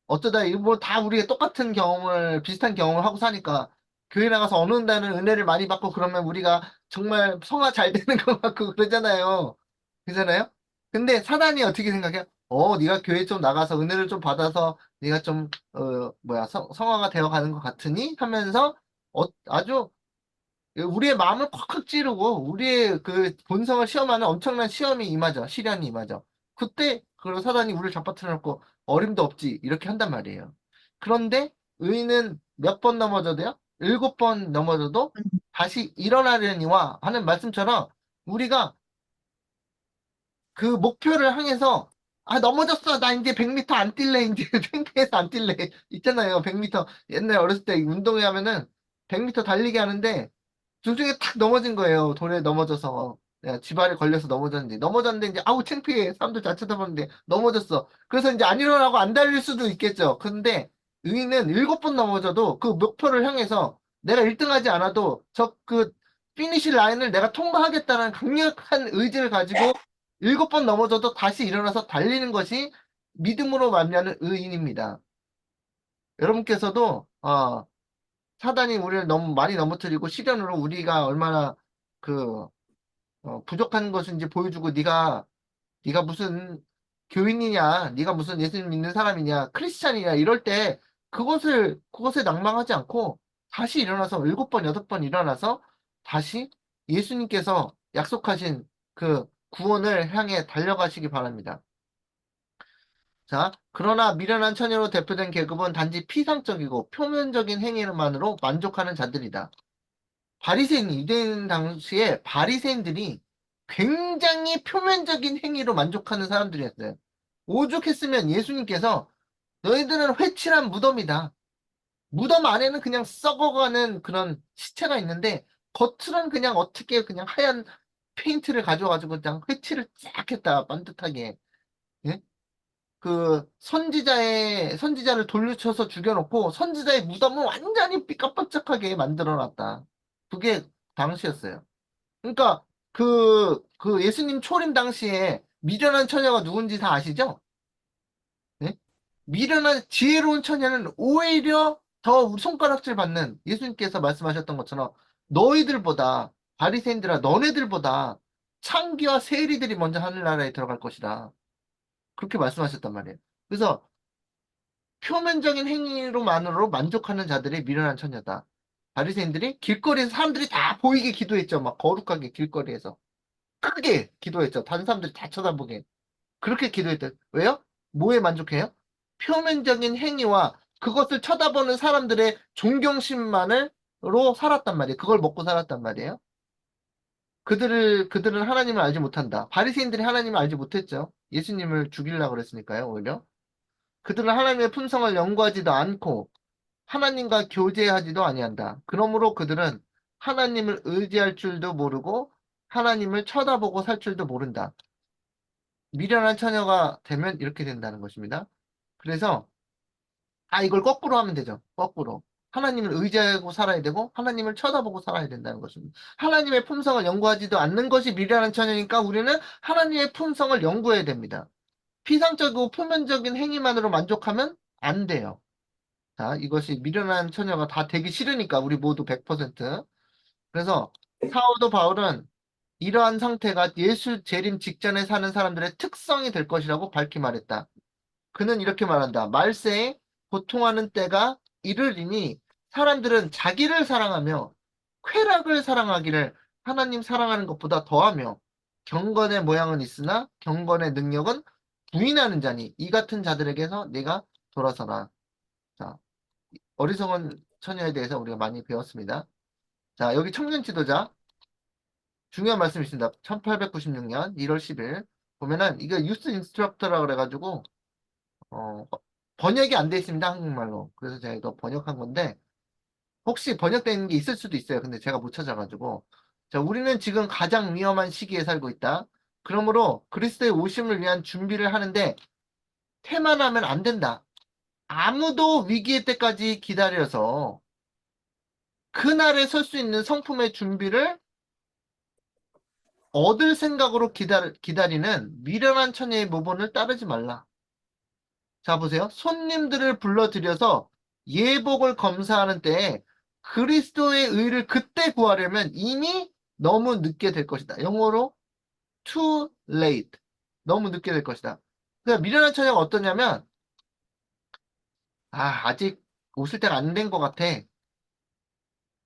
어쩌다 이거 뭐 다 우리가 똑같은 경험을 비슷한 경험을 하고 사니까 교회 나가서 어느 날은 은혜를 많이 받고 그러면 우리가 정말 성화 잘 되는 것 같고 그러잖아요. 그잖아요? 근데 사단이 어떻게 생각해요? 네가 교회 좀 나가서 은혜를 좀 받아서 네가 좀 성화가 되어 가는 것 같으니 하면서 아주 우리의 마음을 콱콱 찌르고 우리의 그 본성을 시험하는 엄청난 시험이 임하죠. 시련이 임하죠. 그때 그 사단이 우리를 잡아뜨려 놓고 어림도 없지 이렇게 한단 말이에요. 그런데 의인은 몇 번 넘어져도요? 7번 넘어져도 다시 일어나려니와 하는 말씀처럼 우리가 그 목표를 향해서 넘어졌어. 나 이제 100m 안 뛸래. 이제 창피해서 안 뛸래. 있잖아요. 100m. 옛날 어렸을 때 운동회 하면은 100m 달리기 하는데 중중에 탁 넘어진 거예요. 돌에 넘어져서. 내가 지발에 걸려서 넘어졌는데 이제 아우 창피해. 사람들 다 쳐다보는데 넘어졌어. 그래서 이제 안 일어나고 안 달릴 수도 있겠죠. 근데 의인은 7번 넘어져도 그 목표를 향해서 내가 1등 하지 않아도 저 그 피니시 라인을 내가 통과하겠다는 강력한 의지를 가지고 7번 넘어져도 다시 일어나서 달리는 것이 믿음으로 말미암는 의인입니다. 여러분께서도 사단이 우리를 너무 많이 넘어뜨리고 시련으로 우리가 얼마나 그 부족한 것인지 보여주고 네가 무슨 교인이냐, 네가 무슨 예수님 믿는 사람이냐, 크리스찬이냐 이럴 때 그것에 낭망하지 않고 다시 일어나서 7번, 8번 일어나서 다시 예수님께서 약속하신 그 구원을 향해 달려가시기 바랍니다. 자, 그러나 미련한 처녀로 대표된 계급은 단지 피상적이고 표면적인 행위만으로 만족하는 자들이다. 유대인 당시에 바리새인들이 굉장히 표면적인 행위로 만족하는 사람들이었어요. 오죽했으면 예수님께서 너희들은 회칠한 무덤이다. 무덤 안에는 그냥 썩어가는 그런 시체가 있는데 겉으로는 그냥 어떻게 그냥 하얀 페인트를 가져가지고 그냥 회칠을 쫙 했다 반듯하게. 예? 그 선지자를 돌려쳐서 죽여놓고 선지자의 무덤은 완전히 삐까뻔쩍하게 만들어놨다. 그게 당시였어요. 그러니까 그 예수님 초림 당시에 미련한 처녀가 누군지 다 아시죠? 네? 미련한 지혜로운 처녀는 오히려 더 우리 손가락질 받는 예수님께서 말씀하셨던 것처럼 너희들보다 바리새인들아 너네들보다 창기와 세리들이 먼저 하늘나라에 들어갈 것이다. 그렇게 말씀하셨단 말이에요. 그래서 표면적인 행위로만으로 만족하는 자들이 미련한 처녀다. 바리새인들이 길거리에서 사람들이 다 보이게 기도했죠. 막 거룩하게 길거리에서 크게 기도했죠. 다른 사람들이 다 쳐다보게. 그렇게 기도했대. 왜요? 뭐에 만족해요? 표면적인 행위와 그것을 쳐다보는 사람들의 존경심만으로 살았단 말이에요. 그걸 먹고 살았단 말이에요. 그들은 하나님을 알지 못한다. 바리새인들이 하나님을 알지 못했죠. 예수님을 죽이려고 그랬으니까요, 오히려. 그들은 하나님의 품성을 연구하지도 않고 하나님과 교제하지도 아니한다. 그러므로 그들은 하나님을 의지할 줄도 모르고 하나님을 쳐다보고 살 줄도 모른다. 미련한 처녀가 되면 이렇게 된다는 것입니다. 그래서 이걸 거꾸로 하면 되죠. 거꾸로. 하나님을 의지하고 살아야 되고 하나님을 쳐다보고 살아야 된다는 것입니다. 하나님의 품성을 연구하지도 않는 것이 미련한 처녀니까 우리는 하나님의 품성을 연구해야 됩니다. 피상적이고 표면적인 행위만으로 만족하면 안 돼요. 자, 이것이 미련한 처녀가 다 되기 싫으니까 우리 모두 100%. 그래서 사도 바울은 이러한 상태가 예수 재림 직전에 사는 사람들의 특성이 될 것이라고 밝히 말했다. 그는 이렇게 말한다. 말세에 고통하는 때가 이르리니 사람들은 자기를 사랑하며 쾌락을 사랑하기를 하나님 사랑하는 것보다 더하며 경건의 모양은 있으나 경건의 능력은 부인하는 자니 이 같은 자들에게서 내가 돌아서라. 자, 어리석은 처녀에 대해서 우리가 많이 배웠습니다. 자, 여기 청년 지도자 중요한 말씀이 있습니다. 1896년 1월 10일 보면은 이게 유스 인스트럭터라 그래가지고 어, 번역이 안 돼 있습니다. 한국말로. 그래서 제가 이거 번역한 건데 혹시 번역된 게 있을 수도 있어요. 근데 제가 못 찾아가지고 자, 우리는 지금 가장 위험한 시기에 살고 있다. 그러므로 그리스도의 오심을 위한 준비를 하는데 태만하면 안 된다. 아무도 위기의 때까지 기다려서 그날에 설 수 있는 성품의 준비를 얻을 생각으로 기다리는 미련한 처녀의 모본을 따르지 말라. 자, 보세요. 손님들을 불러들여서 예복을 검사하는 때에 그리스도의 의를 그때 구하려면 이미 너무 늦게 될 것이다. 영어로 too late. 너무 늦게 될 것이다. 그러니까 미련한 처녀가 어떠냐면, 아직 오실 때가 안 된 것 같아.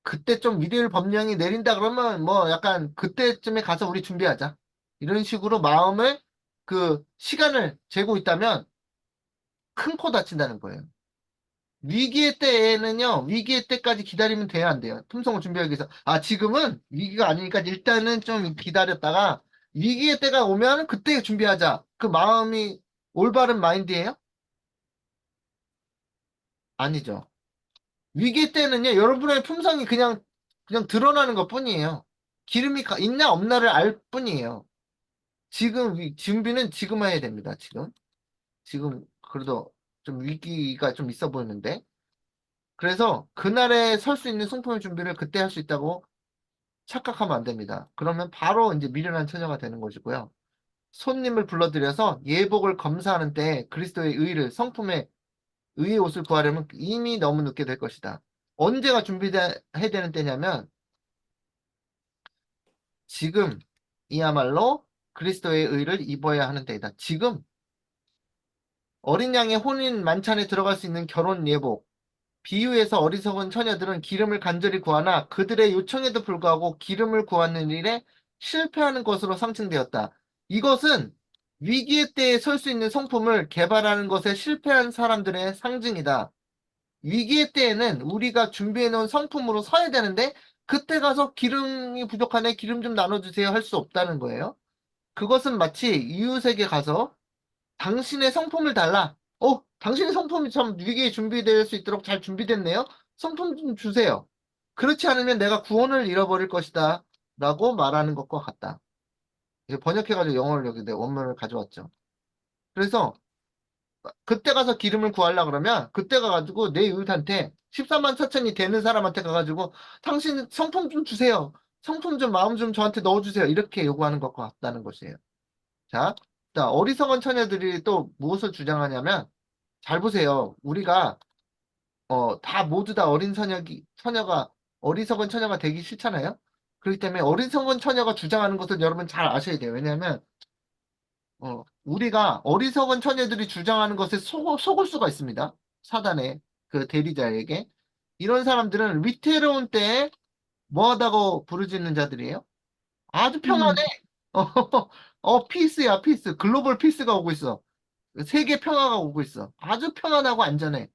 그때 좀 위대를 법령이 내린다 그러면 뭐 약간 그때쯤에 가서 우리 준비하자. 이런 식으로 마음을 시간을 재고 있다면 큰 코 다친다는 거예요. 위기의 때에는요, 위기의 때까지 기다리면 돼야 안 돼요. 품성을 준비하기 위해서. 지금은 위기가 아니니까 일단은 좀 기다렸다가 위기의 때가 오면 그때 준비하자. 그 마음이 올바른 마인드예요? 아니죠. 위기의 때는요, 여러분의 품성이 그냥 드러나는 것 뿐이에요. 기름이 있나 없나를 알 뿐이에요. 지금 준비는 지금 해야 됩니다. 지금 그래도 좀 위기가 좀 있어 보이는데. 그래서 그날에 설 수 있는 성품의 준비를 그때 할 수 있다고 착각하면 안 됩니다. 그러면 바로 이제 미련한 처녀가 되는 것이고요. 손님을 불러들여서 예복을 검사하는 때 그리스도의 의를 성품의 의의 옷을 구하려면 이미 너무 늦게 될 것이다. 언제가 준비해야 되는 때냐면 지금이야말로 그리스도의 의를 입어야 하는 때이다. 지금 어린 양의 혼인 만찬에 들어갈 수 있는 결혼 예복, 비유에서 어리석은 처녀들은 기름을 간절히 구하나 그들의 요청에도 불구하고 기름을 구하는 일에 실패하는 것으로 상징되었다. 이것은 위기의 때에 설 수 있는 성품을 개발하는 것에 실패한 사람들의 상징이다. 위기의 때에는 우리가 준비해 놓은 성품으로 서야 되는데 그때 가서 기름이 부족하네 기름 좀 나눠주세요 할 수 없다는 거예요. 그것은 마치 이웃에게 가서 당신의 성품을 달라. 당신의 성품이 참 위기에 준비될 수 있도록 잘 준비됐네요. 성품 좀 주세요. 그렇지 않으면 내가 구원을 잃어버릴 것이다. 라고 말하는 것과 같다. 이제 번역해가지고 영어를 여기 내 원문을 가져왔죠. 그래서 그때 가서 기름을 구하려 그러면 그때 가가지고 내 이웃한테 14만 4천이 되는 사람한테 가가지고 당신 성품 좀 주세요. 성품 좀 마음 좀 저한테 넣어주세요. 이렇게 요구하는 것과 같다는 것이에요. 자, 어리석은 처녀들이 또 무엇을 주장하냐면 잘 보세요. 우리가 다 모두 다 처녀가 어리석은 처녀가 되기 싫잖아요. 그렇기 때문에 어리석은 처녀가 주장하는 것을 여러분 잘 아셔야 돼요. 왜냐하면 우리가 어리석은 처녀들이 주장하는 것에 속을 수가 있습니다. 사단의 그 대리자에게. 이런 사람들은 위태로운 때에 뭐 하다고 부르짖는 자들이에요? 아주 평안해. 음, 피스야, 피스. 글로벌 피스가 오고 있어. 세계 평화가 오고 있어. 아주 평안하고 안전해.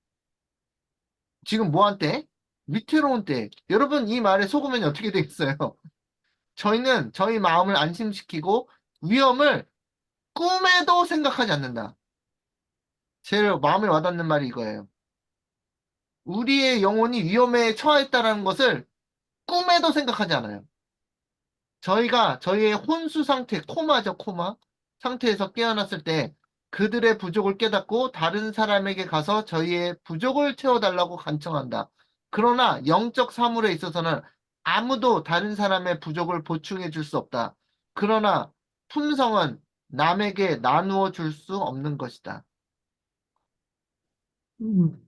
지금 뭐 한 때? 위태로운 때. 여러분 이 말에 속으면 어떻게 되겠어요? 저희는 저희 마음을 안심시키고 위험을 꿈에도 생각하지 않는다. 제일 마음에 와닿는 말이 이거예요. 우리의 영혼이 위험에 처했다는 것을 꿈에도 생각하지 않아요. 저희가 저희의 혼수 상태, 코마죠, 코마. 상태에서 깨어났을 때 그들의 부족을 깨닫고 다른 사람에게 가서 저희의 부족을 채워달라고 간청한다. 그러나 영적 사물에 있어서는 아무도 다른 사람의 부족을 보충해 줄 수 없다. 그러나 품성은 남에게 나누어 줄 수 없는 것이다. 음,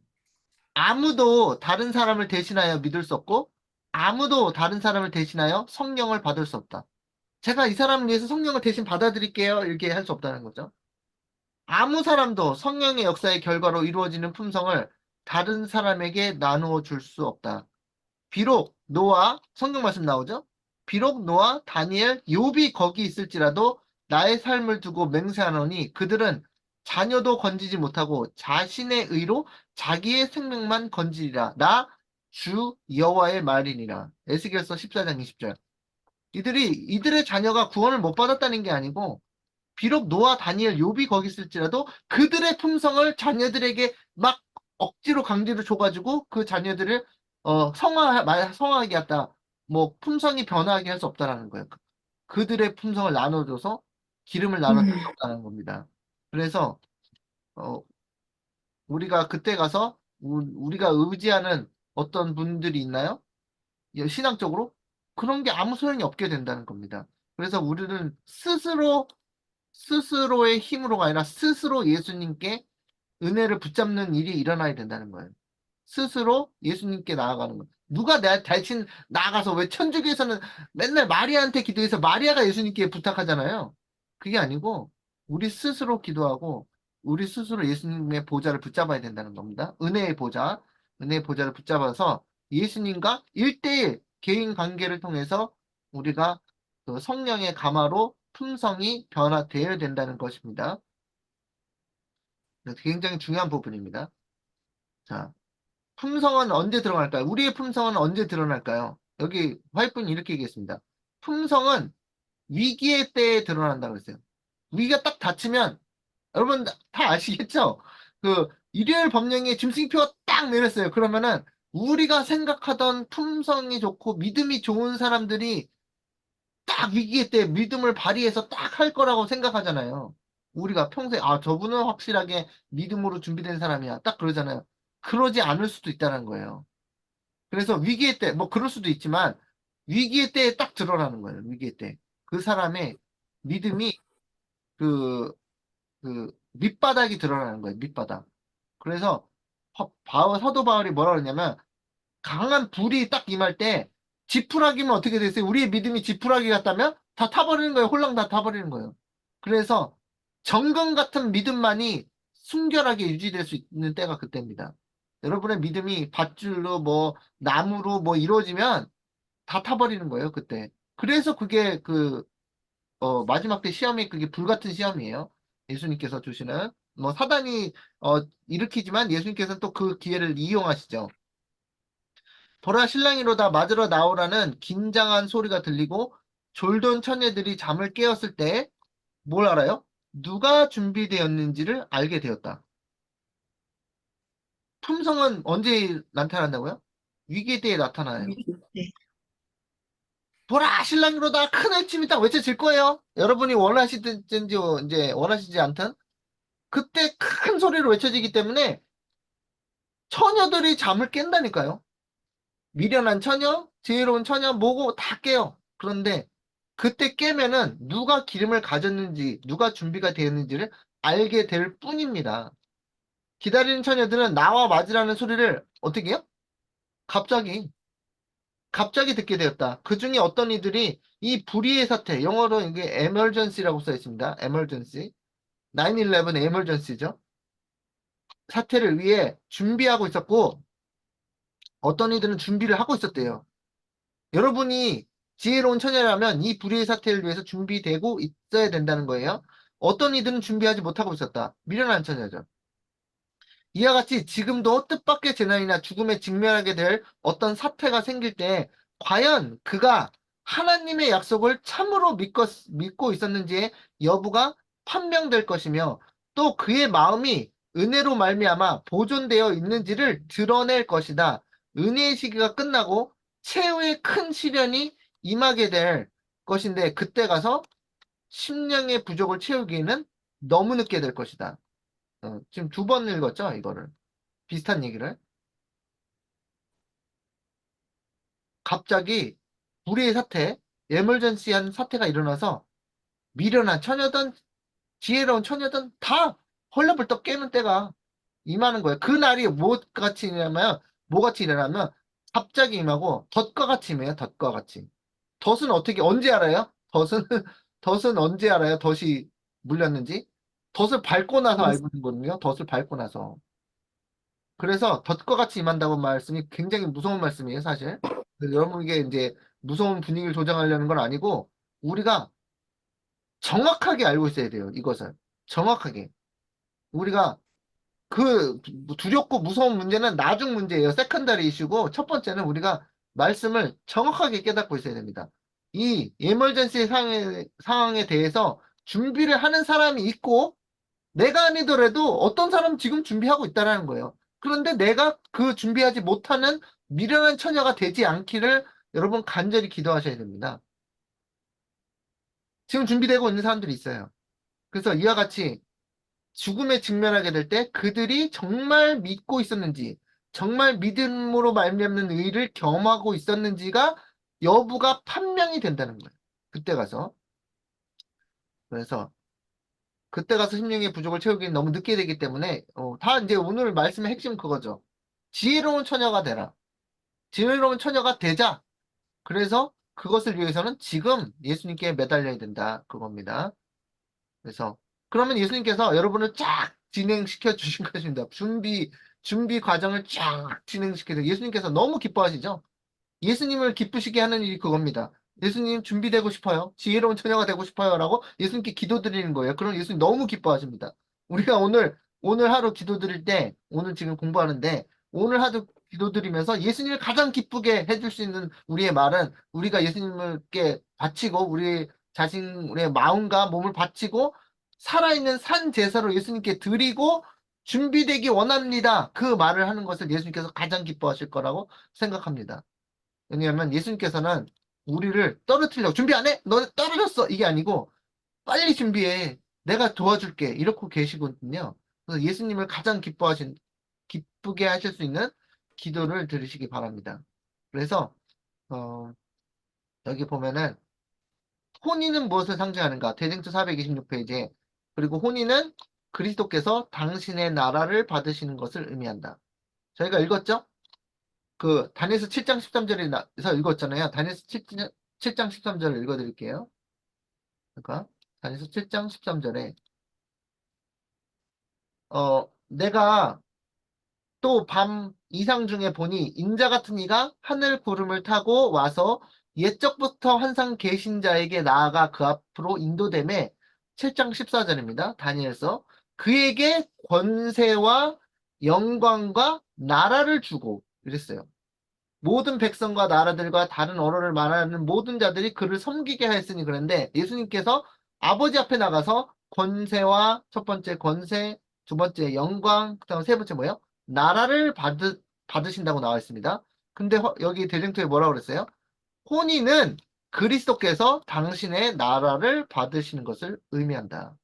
아무도 다른 사람을 대신하여 믿을 수 없고 아무도 다른 사람을 대신하여 성령을 받을 수 없다. 제가 이 사람을 위해서 성령을 대신 받아들일게요. 이렇게 할 수 없다는 거죠. 아무 사람도 성령의 역사의 결과로 이루어지는 품성을 다른 사람에게 나누어 줄 수 없다. 비록 노아, 성경 말씀 나오죠? 비록 노아, 다니엘, 욥이 거기 있을지라도 나의 삶을 두고 맹세하노니 그들은 자녀도 건지지 못하고 자신의 의로 자기의 생명만 건지리라. 나 주 여호와의 말이니라. 에스겔서 14장 20절. 이들의 자녀가 구원을 못 받았다는 게 아니고 비록 노아, 다니엘, 욥이 거기 있을지라도 그들의 품성을 자녀들에게 막 억지로 강제로 줘가지고 그 자녀들을 성화하게 했다. 뭐 품성이 변화하게 할 수 없다라는 거예요. 그들의 품성을 나눠줘서 기름을 나눠줄 수 음, 없다는 겁니다. 그래서 어, 우리가 그때 가서 우리가 의지하는 어떤 분들이 있나요? 신앙적으로 그런 게 아무 소용이 없게 된다는 겁니다. 그래서 우리는 스스로의 힘으로가 아니라 스스로 예수님께 은혜를 붙잡는 일이 일어나야 된다는 거예요. 스스로 예수님께 나아가는 거예요. 누가 내 대신 나아가서 왜 천주교에서는 맨날 마리아한테 기도해서 마리아가 예수님께 부탁하잖아요. 그게 아니고 우리 스스로 기도하고 우리 스스로 예수님의 보좌를 붙잡아야 된다는 겁니다. 은혜의 보좌를 붙잡아서 예수님과 일대일 개인 관계를 통해서 우리가 그 성령의 감화로 품성이 변화되어야 된다는 것입니다. 굉장히 중요한 부분입니다. 자, 품성은 언제 드러날까요? 우리의 품성은 언제 드러날까요? 여기 화이트분이 이렇게 얘기했습니다. 품성은 위기의 때에 드러난다고 했어요. 위기가 딱 닥치면 여러분 다 아시겠죠? 그 일요일 법령에 짐승표가 딱 내렸어요. 그러면은 우리가 생각하던 품성이 좋고 믿음이 좋은 사람들이 딱 위기의 때 믿음을 발휘해서 딱 할 거라고 생각하잖아요. 우리가 평소에, 저분은 확실하게 믿음으로 준비된 사람이야. 딱 그러잖아요. 그러지 않을 수도 있다는 거예요. 그래서 위기의 때, 뭐 그럴 수도 있지만, 위기의 때에 딱 드러나는 거예요. 위기의 때. 그 사람의 믿음이 그, 밑바닥이 드러나는 거예요. 밑바닥. 그래서 사도 바울이 뭐라 그러냐면, 강한 불이 딱 임할 때 지푸라기면 어떻게 됐어요? 우리의 믿음이 지푸라기 같다면 다 타버리는 거예요. 홀랑 다 타버리는 거예요. 그래서 정금 같은 믿음만이 순결하게 유지될 수 있는 때가 그때입니다. 여러분의 믿음이 밧줄로 뭐 나무로 뭐 이루어지면 다 타버리는 거예요. 그때. 그래서 그게 마지막 때 시험이 그게 불같은 시험이에요. 예수님께서 주시는 뭐 사단이 일으키지만 예수님께서는 또 그 기회를 이용하시죠. 보라 신랑이로다 맞으러 나오라는 긴장한 소리가 들리고 졸던 처녀들이 잠을 깨었을 때 뭘 알아요? 누가 준비되었는지를 알게 되었다. 품성은 언제 나타난다고요? 위기 때에 나타나요. 네. 보라 신랑이로다 큰 외침이 딱 외쳐질 거예요. 여러분이 원하시든지 이제 원하시지 않든 그때 큰 소리로 외쳐지기 때문에 처녀들이 잠을 깬다니까요. 미련한 처녀, 지혜로운 처녀, 뭐고 다 깨요. 그런데 그때 깨면은 누가 기름을 가졌는지, 누가 준비가 되었는지를 알게 될 뿐입니다. 기다리는 처녀들은 나와 맞으라는 소리를 어떻게 해요? 갑자기, 갑자기 듣게 되었다. 그 중에 어떤 이들이 이 불의의 사태, 영어로 이게 emergency라고 써 있습니다. emergency. 9/11 emergency죠. 사태를 위해 준비하고 있었고, 어떤 이들은 준비를 하고 있었대요. 여러분이 지혜로운 처녀라면 이 불의의 사태를 위해서 준비되고 있어야 된다는 거예요. 어떤 이들은 준비하지 못하고 있었다. 미련한 처녀죠. 이와 같이 지금도 뜻밖의 재난이나 죽음에 직면하게 될 어떤 사태가 생길 때 과연 그가 하나님의 약속을 참으로 믿고 있었는지의 여부가 판명될 것이며 또 그의 마음이 은혜로 말미암아 보존되어 있는지를 드러낼 것이다. 은혜의 시기가 끝나고 최후의 큰 시련이 임하게 될 것인데 그때 가서 심령의 부족을 채우기에는 너무 늦게 될 것이다. 지금 두 번 읽었죠, 이거를. 비슷한 얘기를. 갑자기 불의의 사태, 에멀전시한 사태가 일어나서 미련한 처녀든 지혜로운 처녀든 다 헐레벌떡 깨는 때가 임하는 거예요. 그 날이 뭐같이 일어나면 갑자기 임하고 덫과 같이 임해요. 덫과 같이. 덫은 어떻게 언제 알아요? 덫은 덫은 언제 알아요? 덫이 물렸는지? 덫을 밟고 나서 알고 있거든요. 덫을 밟고 나서. 그래서 덫과 같이 임한다고 말씀이 굉장히 무서운 말씀이에요, 사실. 그래서 여러분에게 이제 무서운 분위기를 조장하려는 건 아니고, 우리가 정확하게 알고 있어야 돼요, 이것을. 정확하게. 우리가 그 두렵고 무서운 문제는 나중 문제예요. 세컨더리 이슈고, 첫 번째는 우리가 말씀을 정확하게 깨닫고 있어야 됩니다. 이 에멀전시 상황에 대해서 준비를 하는 사람이 있고, 내가 아니더라도 어떤 사람은 지금 준비하고 있다라는 거예요. 그런데 내가 그 준비하지 못하는 미련한 처녀가 되지 않기를 여러분 간절히 기도하셔야 됩니다. 지금 준비되고 있는 사람들이 있어요. 그래서 이와 같이 죽음에 직면하게 될 때 그들이 정말 믿고 있었는지, 정말 믿음으로 말미암는 의를 겸하고 있었는지가 여부가 판명이 된다는 거예요. 그때 가서. 그래서 그때 가서 심령의 부족을 채우기는 너무 늦게 되기 때문에 다 이제 오늘 말씀의 핵심은 그거죠. 지혜로운 처녀가 되라. 지혜로운 처녀가 되자. 그래서 그것을 위해서는 지금 예수님께 매달려야 된다. 그겁니다. 그래서 그러면 예수님께서 여러분을 쫙 진행시켜 주신 것입니다. 준비 과정을 쫙 진행시켜서 예수님께서 너무 기뻐하시죠? 예수님을 기쁘시게 하는 일이 그겁니다. 예수님 준비되고 싶어요. 지혜로운 처녀가 되고 싶어요. 라고 예수님께 기도드리는 거예요. 그럼 예수님 너무 기뻐하십니다. 우리가 오늘 하루 기도드릴 때, 오늘 지금 공부하는데, 오늘 하루 기도드리면서 예수님을 가장 기쁘게 해줄 수 있는 우리의 말은 우리가 예수님께 바치고, 우리 자신의 마음과 몸을 바치고, 살아있는 산 제사로 예수님께 드리고, 준비되기 원합니다. 그 말을 하는 것을 예수님께서 가장 기뻐하실 거라고 생각합니다. 왜냐하면 예수님께서는 우리를 떨어뜨리려고 준비 안 해? 너 떨어졌어! 이게 아니고 빨리 준비해. 내가 도와줄게. 이러고 계시거든요. 그래서 예수님을 가장 기쁘게 하실 수 있는 기도를 들으시기 바랍니다. 그래서 어, 여기 보면은 혼인은 무엇을 상징하는가? 대쟁투 426페이지에 그리고 혼인은 그리스도께서 당신의 나라를 받으시는 것을 의미한다. 저희가 읽었죠? 그 다니엘서 7장 13절에서 읽었잖아요. 다니엘서 7장 13절을 읽어드릴게요. 그러니까 다니엘서 7장 13절에 내가 또 밤 이상 중에 보니 인자 같은 이가 하늘 구름을 타고 와서 옛적부터 항상 계신 자에게 나아가 그 앞으로 인도됨에 7장 14절입니다. 다니엘서 그에게 권세와 영광과 나라를 주고 이랬어요. 모든 백성과 나라들과 다른 언어를 말하는 모든 자들이 그를 섬기게 하였으니 그런데 예수님께서 아버지 앞에 나가서 권세와 첫 번째 권세, 두 번째 영광, 그다음 세 번째 뭐예요? 나라를 받으신다고 나와 있습니다. 근데 여기 대쟁투에 뭐라고 그랬어요? 혼인은 그리스도께서 당신의 나라를 받으시는 것을 의미한다.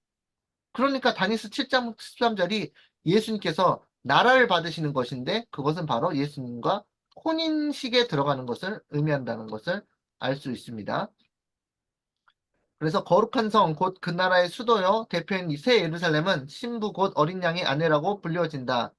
그러니까 다니스 7장 13절이 예수님께서 나라를 받으시는 것인데 그것은 바로 예수님과 혼인식에 들어가는 것을 의미한다는 것을 알 수 있습니다. 그래서 거룩한 성, 곧 그 나라의 수도요, 대표인 새 예루살렘은 신부 곧 어린 양의 아내라고 불려진다.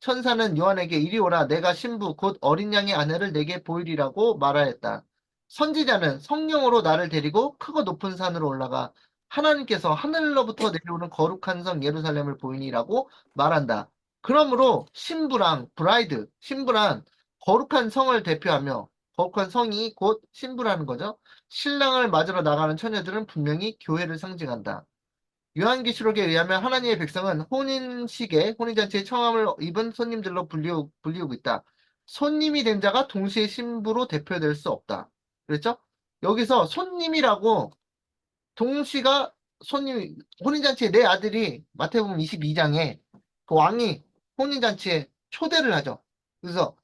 천사는 요한에게 이리 오라 내가 신부 곧 어린 양의 아내를 내게 보이리라고 말하였다. 선지자는 성령으로 나를 데리고 크고 높은 산으로 올라가 하나님께서 하늘로부터 내려오는 거룩한 성 예루살렘을 보이니라고 말한다. 그러므로 신부랑 브라이드, 신부란 거룩한 성을 대표하며 거룩한 성이 곧 신부라는 거죠. 신랑을 맞으러 나가는 처녀들은 분명히 교회를 상징한다. 요한계시록에 의하면 하나님의 백성은 혼인식에 혼인잔치에 청함을 입은 손님들로 불리우고 있다. 손님이 된 자가 동시에 신부로 대표될 수 없다. 그랬죠? 여기서 손님이라고 동시가 손님 혼인잔치에 내 아들이 마태복음 22장에 그 왕이 혼인잔치에 초대를 하죠. 그래서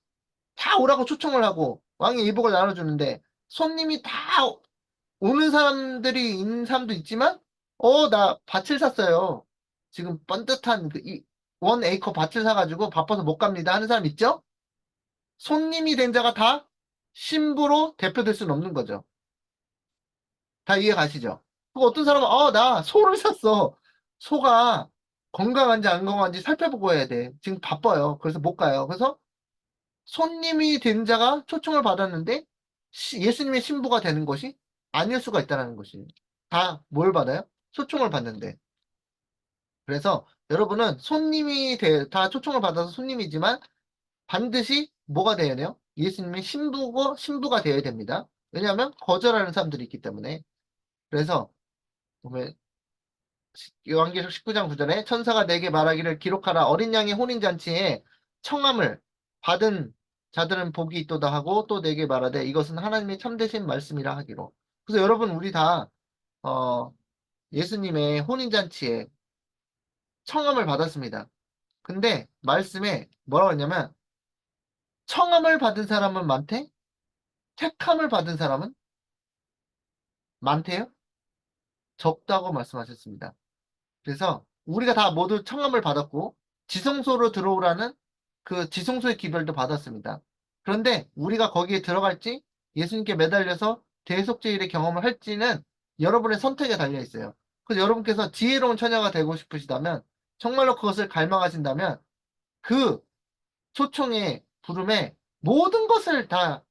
다 오라고 초청을 하고 왕이 일복을 나눠주는데 손님이 다 오는 사람들이 있는 사람도 있지만, 나 밭을 샀어요. 지금 번듯한 원 에이커 밭을 사가지고 바빠서 못 갑니다 하는 사람 있죠? 손님이 된 자가 다 신부로 대표될 수는 없는 거죠. 다 이해 가시죠? 그리고 어떤 사람은, 나 소를 샀어. 소가 건강한지 안 건강한지 살펴보고 해야 돼. 지금 바빠요. 그래서 못 가요. 그래서 손님이 된 자가 초청을 받았는데, 예수님의 신부가 되는 것이 아닐 수가 있다는 것이에요. 다 뭘 받아요? 초청을 받는데. 그래서 여러분은 다 초청을 받아서 손님이지만 반드시 뭐가 되어야 돼요? 예수님의 신부가 되어야 됩니다. 왜냐하면 거절하는 사람들이 있기 때문에. 그래서 보면 요한계시록 19장 9절에 천사가 내게 말하기를 기록하라 어린 양의 혼인잔치에 청함을 받은 자들은 복이 있도다 하고 또 내게 말하되 이것은 하나님의 참되신 말씀이라 하기로. 그래서 여러분 우리 다 어, 예수님의 혼인잔치에 청함을 받았습니다. 근데 말씀에 뭐라고 했냐면 청함을 받은 사람은 많대? 택함을 받은 사람은 많대요? 적다고 말씀하셨습니다. 그래서 우리가 다 모두 청함을 받았고 지성소로 들어오라는 그 지성소의 기별도 받았습니다. 그런데 우리가 거기에 들어갈지 예수님께 매달려서 대속죄일의 경험을 할지는 여러분의 선택에 달려 있어요. 그래서 여러분께서 지혜로운 처녀가 되고 싶으시다면 정말로 그것을 갈망하신다면 그 초청의 부름에 모든 것을 다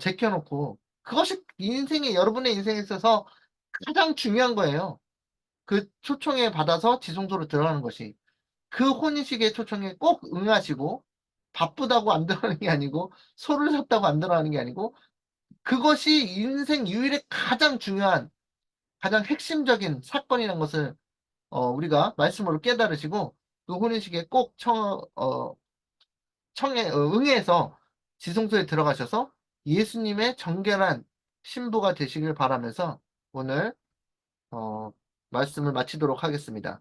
제껴놓고 그것이 여러분의 인생에 있어서 가장 중요한 거예요. 그 초청에 받아서 지성소로 들어가는 것이. 그 혼인식의 초청에 꼭 응하시고 바쁘다고 안 들어가는 게 아니고 소를 샀다고 안 들어가는 게 아니고 그것이 인생 유일의 가장 중요한 가장 핵심적인 사건이라는 것을 우리가 말씀으로 깨달으시고 그 혼인식에 꼭 응해서 지성소에 들어가셔서 예수님의 정결한 신부가 되시길 바라면서 오늘 어, 말씀을 마치도록 하겠습니다.